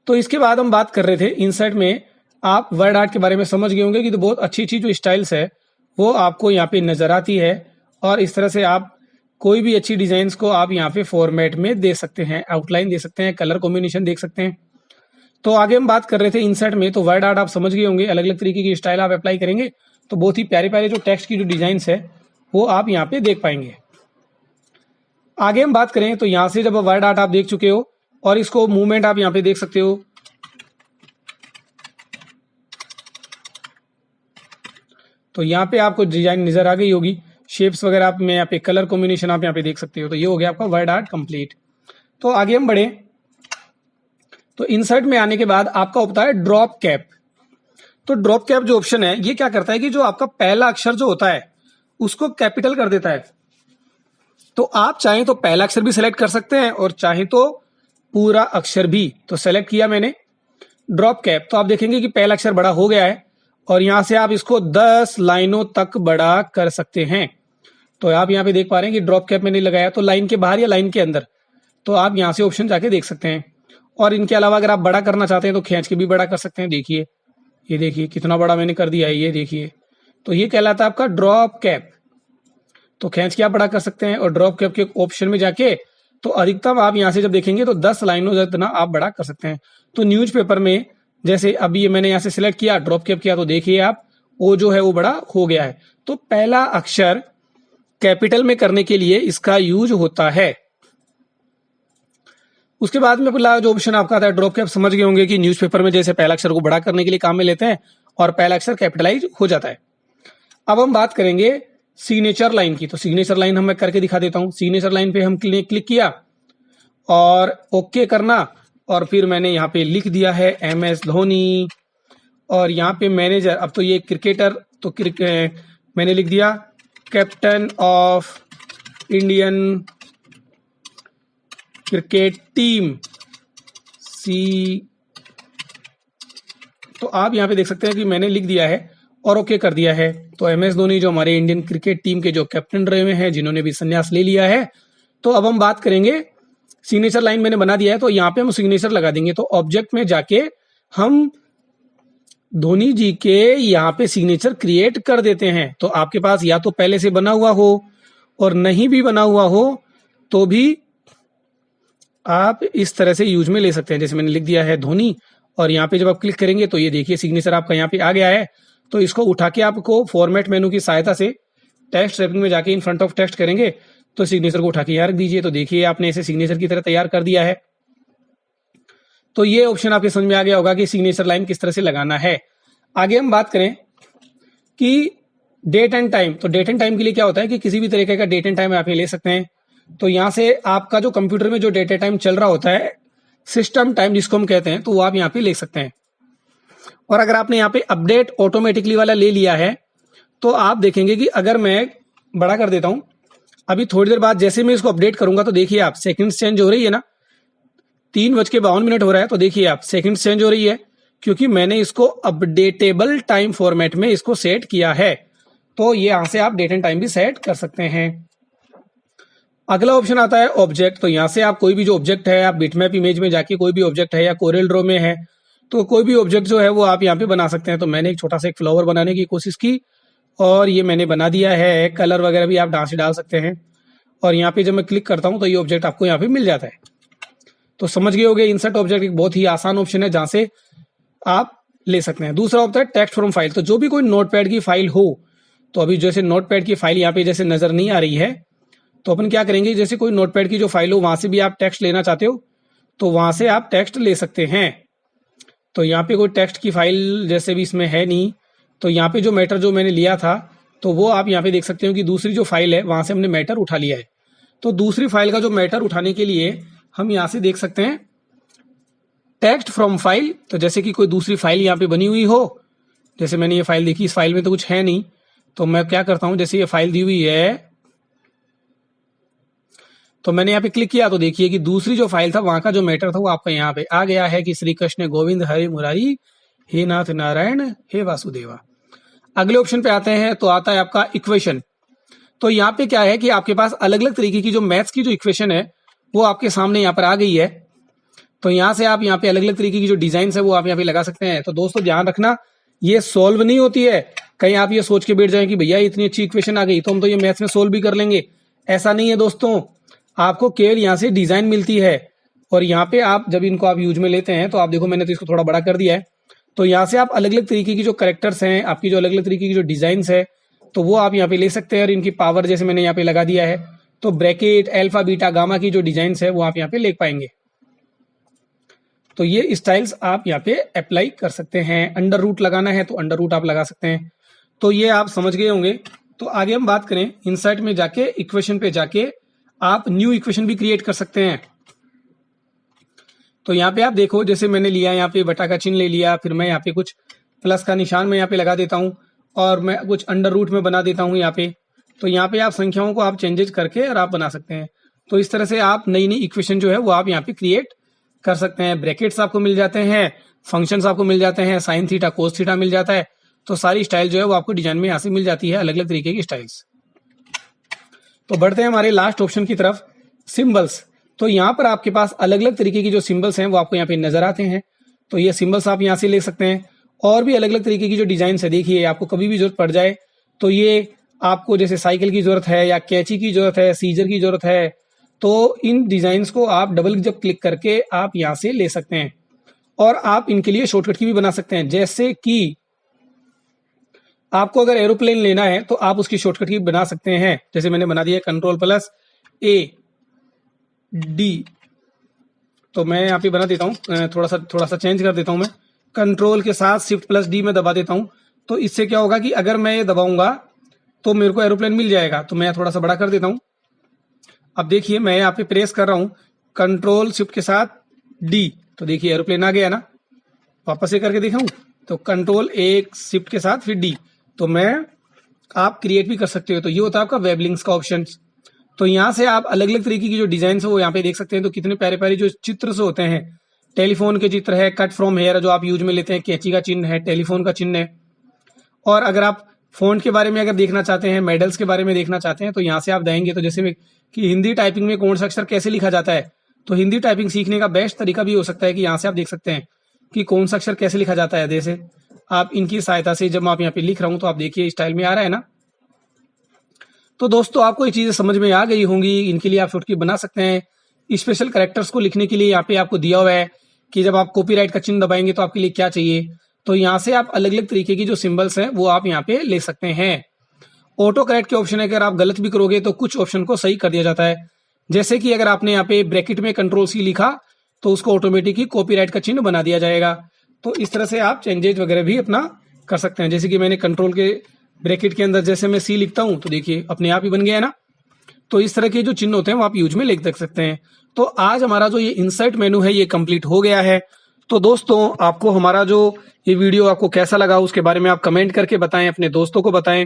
तो इसके बाद हम बात कर रहे थे इंसर्ट में, आप वर्ड आर्ट के बारे में समझ गए होंगे कि तो बहुत अच्छी अच्छी जो स्टाइल्स है वो आपको यहाँ पे नजर आती है। और इस तरह से आप कोई भी अच्छी डिजाइन्स को आप यहाँ पे फॉर्मेट में दे सकते हैं, आउटलाइन दे सकते हैं, कलर कॉम्बिनेशन देख सकते हैं। तो आगे हम बात कर रहे थे इंसर्ट में। तो वर्ड आर्ट आप समझ गए होंगे, अलग अलग तरीके की स्टाइल आप अप्लाई करेंगे तो बहुत ही प्यारे प्यारे जो टेक्स्ट की जो डिजाइन्स है वो आप यहाँ पे देख पाएंगे। आगे हम बात करें तो यहाँ से जब वर्ड आर्ट आप देख चुके हो और इसको मूवमेंट आप यहाँ पे देख सकते हो। तो यहाँ पे आपको डिजाइन नजर आ गई होगी, शेप्स वगैरह आप में यहाँ पे कलर कॉम्बिनेशन आप यहाँ पे देख सकते हो। तो ये हो गया आपका वर्ड आर्ट कंप्लीट। तो आगे हम बढ़े तो इंसर्ट में आने के बाद आपका होता है ड्रॉप कैप। तो ड्रॉप कैप जो ऑप्शन है ये क्या करता है कि जो आपका पहला अक्षर जो होता है उसको कैपिटल कर देता है। तो आप चाहें तो पहला अक्षर भी सेलेक्ट कर सकते हैं और चाहे तो पूरा अक्षर भी। तो सेलेक्ट किया मैंने ड्रॉप कैप, तो आप देखेंगे कि पहला अक्षर बड़ा हो गया है और यहां से आप इसको 10 लाइनों तक बड़ा कर सकते हैं। तो आप यहाँ पे देख पा रहे हैं कि ड्रॉप कैप मैंने लगाया तो लाइन के बाहर या लाइन के अंदर, तो आप यहाँ से ऑप्शन जाके देख सकते हैं। और इनके अलावा अगर आप बड़ा करना चाहते हैं तो खींच के भी बड़ा कर सकते हैं। देखिए, ये देखिए कितना बड़ा मैंने कर दिया है, ये देखिए। तो ये कहलाता है आपका ड्रॉप कैप। तो खींच के आप बड़ा कर सकते हैं और ड्रॉप कैप के ऑप्शन में जाके तो अधिकतम आप यहाँ से जब देखेंगे तो 10 लाइनों जितना आप बड़ा कर सकते हैं। तो न्यूज़पेपर में जैसे अभी ये मैंने यहाँ से सिलेक्ट किया, ड्रॉप कैप किया, तो देखिए आप वो जो है वो बड़ा हो गया है। तो पहला अक्षर कैपिटल में करने के लिए इसका यूज होता है। उसके बाद में पहला जो ऑप्शन आपका आता है ड्रॉप कैप, समझ गए होंगे कि न्यूज़पेपर में जैसे पहला अक्षर को बड़ा करने के लिए काम में लेते हैं और पहला अक्षर कैपिटलाइज हो जाता है। अब हम बात करेंगे सिग्नेचर लाइन की। तो सिग्नेचर लाइन हम मैं करके दिखा देता हूं। सिग्नेचर लाइन पे हम क्लिक किया और ओके करना, और फिर मैंने यहाँ पे लिख दिया है MS धोनी, और यहाँ पे मैनेजर, अब तो ये क्रिकेटर, तो मैंने लिख दिया captain of Indian cricket team C. तो आप यहाँ पे देख सकते हैं कि मैंने लिख दिया है और ओके कर दिया है। तो MS धोनी जो हमारे इंडियन क्रिकेट टीम के जो कैप्टन रहे हुए हैं, जिन्होंने भी संन्यास ले लिया है। तो अब हम बात करेंगे, सिग्नेचर लाइन मैंने बना दिया है, तो यहाँ पे हम सिग्नेचर लगा देंगे। तो ऑब्जेक्ट में जाके हम धोनी जी के यहाँ पे सिग्नेचर क्रिएट कर देते हैं। तो आपके पास या तो पहले से बना हुआ हो, और नहीं भी बना हुआ हो तो भी आप इस तरह से यूज में ले सकते हैं। जैसे मैंने लिख दिया है धोनी, और यहाँ पे जब आप क्लिक करेंगे तो ये देखिए सिग्नेचर आपका यहाँ पे आ गया है। तो इसको उठा के आपको फॉर्मेट मेनू की सहायता से टेक्स्ट रैपिंग में जाके इन फ्रंट ऑफ टेक्स्ट करेंगे, तो सिग्नेचर को उठा के यहाँ रख दीजिए। तो देखिए आपने इसे सिग्नेचर की तरह तैयार कर दिया है। तो ये ऑप्शन आपके समझ में आ गया होगा कि सिग्नेचर लाइन किस तरह से लगाना है। आगे हम बात करें कि डेट एंड टाइम। तो डेट एंड टाइम के लिए क्या होता है कि किसी भी तरीके का डेट एंड टाइम आप ये ले सकते हैं। तो यहाँ से आपका जो कंप्यूटर में जो डेट एंड टाइम चल रहा होता है, सिस्टम टाइम जिसको हम कहते हैं, तो वो आप यहाँ पे ले सकते हैं। और अगर आपने यहाँ पे अपडेट ऑटोमेटिकली वाला ले लिया है, तो आप देखेंगे कि अगर मैं बड़ा कर देता हूं, अभी थोड़ी देर बाद जैसे मैं इसको अपडेट करूंगा, तो देखिए आप सेकंड्स चेंज हो रही है ना, 3:52 हो रहा है। तो देखिए आप सेकंड्स चेंज हो रही है, क्योंकि मैंने इसको अपडेटेबल टाइम फॉर्मेट में इसको सेट किया है। तो ये यहां से आप डेट एंड टाइम भी सेट कर सकते हैं। अगला ऑप्शन आता है ऑब्जेक्ट। तो यहाँ से आप कोई भी जो ऑब्जेक्ट है, आप बिटमैप इमेज में जाके कोई भी ऑब्जेक्ट है, या कोरेल ड्रॉ में है, तो कोई भी ऑब्जेक्ट जो है वो आप यहाँ पे बना सकते हैं। तो मैंने एक छोटा सा एक फ्लावर बनाने की कोशिश की, और ये मैंने बना दिया है। कलर वगैरह भी आप डांस डाल सकते हैं, और यहाँ पे जब मैं क्लिक करता हूँ तो ये ऑब्जेक्ट आपको यहाँ पे मिल जाता है। तो समझ गए होंगे, इंसर्ट ऑब्जेक्ट एक बहुत ही आसान ऑप्शन है जहां से आप ले सकते हैं। दूसरा होता है टेक्स्ट फ्रॉम फाइल। तो जो भी कोई नोटपैड की फाइल हो, तो अभी जैसे नोटपैड की फाइल यहाँ पे जैसे नजर नहीं आ रही है, तो अपन क्या करेंगे, जैसे कोई नोटपैड की जो फाइल हो वहां से भी आप टेक्स्ट लेना चाहते हो, तो वहां से आप टेक्स्ट ले सकते हैं। तो यहाँ पे कोई टेक्स्ट की फाइल जैसे भी इसमें है नहीं, तो यहाँ पे जो मैटर जो मैंने लिया था, तो वो आप यहाँ पे देख सकते हो कि दूसरी जो फाइल है वहां से हमने मैटर उठा लिया है। तो दूसरी फाइल का जो मैटर उठाने के लिए हम यहाँ से देख सकते हैं टेक्स्ट फ्रॉम फाइल। तो जैसे कि कोई दूसरी फाइल यहाँ पे बनी हुई हो, जैसे मैंने ये फाइल देखी, इस फाइल में तो कुछ है नहीं, तो मैं क्या करता हूं, जैसे ये फाइल दी हुई है, तो मैंने यहाँ पे क्लिक किया, तो देखिए कि दूसरी जो फाइल था वहां का जो मैटर था वो आपका यहाँ पे आ गया है कि श्री कृष्ण गोविंद हरे मुरारी हे नाथ नारायण हे वासुदेवा। अगले ऑप्शन पे आते हैं, तो आता है आपका इक्वेशन। तो यहाँ पे क्या है कि आपके पास अलग अलग तरीके की जो मैथ्स की जो इक्वेशन है वो आपके सामने यहाँ पर आ गई है। तो यहाँ से आप यहाँ पे अलग अलग तरीके की जो डिजाइन है वो आप यहाँ पे लगा सकते हैं। तो दोस्तों ध्यान रखना, ये सोल्व नहीं होती है। कहीं आप ये सोच के बैठ जाएं कि भैया इतनी अच्छी इक्वेशन आ गई तो हम तो ये मैथ्स में सोल्व भी कर लेंगे, ऐसा नहीं है दोस्तों। आपको केवल यहाँ से डिजाइन मिलती है, और यहाँ पे आप जब इनको आप यूज में लेते हैं, तो आप देखो मैंने तो इसको थोड़ा बड़ा कर दिया है। तो यहाँ से आप अलग अलग तरीके की जो करेक्टर्स हैं, आपकी जो अलग अलग तरीके की जो डिजाइन है, तो वो आप यहाँ पे ले सकते हैं। और इनकी पावर जैसे मैंने यहाँ पे लगा दिया है, तो ब्रैकेट अल्फा बीटा गामा की जो डिजाइन है वो आप यहाँ पे ले पाएंगे। तो ये स्टाइल्स आप यहाँ पे अप्लाई कर सकते हैं। अंडर रूट लगाना है तो अंडर रूट आप लगा सकते हैं। तो ये आप समझ गए होंगे। तो आगे हम बात करें, इंसर्ट में जाके इक्वेशन पे जाके आप न्यू इक्वेशन भी क्रिएट कर सकते हैं। तो यहाँ पे आप देखो, जैसे मैंने लिया यहाँ पे बटा का चिन्ह ले लिया, फिर मैं यहाँ पे कुछ प्लस का निशान मैं यहाँ पे लगा देता हूँ, और मैं कुछ अंडर रूट में बना देता हूँ यहाँ पे। तो यहाँ पे आप संख्याओं को आप चेंजेस करके और आप बना सकते हैं। तो इस तरह से आप नई नई इक्वेशन जो है वो आप यहाँ पे क्रिएट कर सकते हैं। ब्रैकेट्स आपको मिल जाते हैं, फंक्शंस आपको मिल जाते हैं, साइन थीटा कोस थीटा मिल जाता है। तो सारी स्टाइल जो है वो आपको डिजाइन में यहाँ से मिल जाती है, अलग अलग तरीके की स्टाइल्स। तो बढ़ते हैं हमारे लास्ट ऑप्शन की तरफ, सिंबल्स। तो यहाँ पर आपके पास अलग अलग तरीके की जो सिंबल्स हैं वो आपको यहाँ पे नजर आते हैं। तो ये सिंबल्स आप यहाँ से ले सकते हैं, और भी अलग अलग तरीके की जो डिजाइन है, देखिए आपको कभी भी जरूरत पड़ जाए, तो ये आपको जैसे साइकिल की जरूरत है, या कैंची की जरूरत है, सीजर की जरूरत है, तो इन डिजाइन्स को आप डबल जब क्लिक करके आप यहाँ से ले सकते हैं। और आप इनके लिए शॉर्टकट की भी बना सकते हैं। जैसे कि आपको अगर एरोप्लेन लेना है तो आप उसकी शॉर्टकट की बना सकते हैं। जैसे मैंने बना दिया Ctrl+A D। तो मैं यहाँ पे बना देता हूँ, थोड़ा सा चेंज कर देता हूँ। मैं कंट्रोल के साथ Shift+D में दबा देता हूँ। तो इससे क्या होगा कि अगर मैं ये दबाऊंगा तो मेरे को एरोप्लेन मिल जाएगा। तो मैं थोड़ा सा बड़ा कर देता हूँ। अब देखिए मैं यहाँ पे प्रेस कर रहा हूँ कंट्रोल शिफ्ट के साथ डी, तो देखिए एरोप्लेन आ गया ना। वापस से करके दिखाऊं तो कंट्रोल एक शिफ्ट के साथ फिर डी, तो मैं आप क्रिएट भी कर सकते हो। तो ये होता है आपका वेब लिंक्स का ऑप्शन। तो यहाँ से आप अलग अलग तरीके की जो डिजाइन है वो यहाँ पे देख सकते हैं। तो कितने प्यारे प्यारे जो चित्र से होते हैं, टेलीफोन के चित्र है, कट फ्रॉम हेयर जो आप यूज में लेते हैं, कैंची का चिन्ह है, टेलीफोन का चिन्ह है। और अगर आप फोन के बारे में अगर देखना चाहते हैं, मेडल्स के बारे में देखना चाहते हैं, तो यहाँ से आप जाएंगे तो जैसे कि हिंदी टाइपिंग में कौन सा अक्षर कैसे लिखा जाता है, तो हिंदी टाइपिंग सीखने का बेस्ट तरीका भी हो सकता है कि यहाँ से आप देख सकते हैं कि कौन सा अक्षर कैसे लिखा जाता है। जैसे आप इनकी सहायता से जब आप यहाँ पे लिख रहा हूँ तो आप देखिए स्टाइल में आ रहा है ना। तो दोस्तों आपको ये चीजें समझ में आ गई होंगी। इनके लिए आप शॉर्टकट बना सकते हैं। स्पेशल कैरेक्टर्स को लिखने के लिए यहाँ पे आपको दिया हुआ है कि जब आप कॉपीराइट का चिन्ह दबाएंगे तो आपके लिए क्या चाहिए। तो यहाँ से आप अलग अलग तरीके की जो सिंबल्स हैं वो आप यहाँ पे ले सकते हैं। ऑटो करेक्ट के ऑप्शन है, अगर आप गलत भी करोगे तो कुछ ऑप्शन को सही कर दिया जाता है। जैसे कि अगर आपने यहाँ पे ब्रैकेट में कंट्रोल सी लिखा तो उसको ऑटोमेटिक ही कॉपीराइट का चिन्ह बना दिया जाएगा। तो इस तरह से आप चेंजेज वगैरह भी अपना कर सकते हैं। जैसे कि मैंने कंट्रोल के ब्रैकेट के अंदर जैसे मैं सी लिखता हूं तो देखिए अपने आप ही बन गया है ना। तो इस तरह के जो चिन्ह होते हैं वो आप यूज में लिख देख सकते हैं। तो आज हमारा जो ये इंसर्ट मेनू है ये कंप्लीट हो गया है। तो दोस्तों आपको हमारा जो ये वीडियो आपको कैसा लगा उसके बारे में आप कमेंट करके बताएं, अपने दोस्तों को बताएं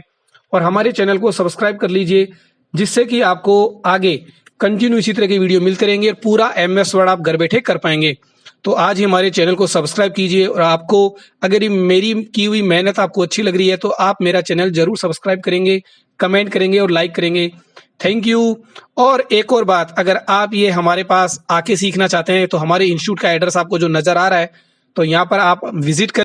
और हमारे चैनल को सब्सक्राइब कर लीजिए, जिससे कि आपको आगे कंटिन्यू इसी तरह के वीडियो मिलते रहेंगे और पूरा MS वर्ड आप घर बैठे कर पाएंगे। तो आज ही हमारे चैनल को सब्सक्राइब कीजिए और आपको अगर ये मेरी की हुई मेहनत आपको अच्छी लग रही है तो आप मेरा चैनल जरूर सब्सक्राइब करेंगे, कमेंट करेंगे और लाइक करेंगे। Thank you. और एक और बात, अगर आप ये हमारे पास आके सीखना चाहते हैं तो हमारे इंस्टीट्यूट का एड्रेस आपको जो नजर आ रहा है तो यहाँ पर आप विजिट कर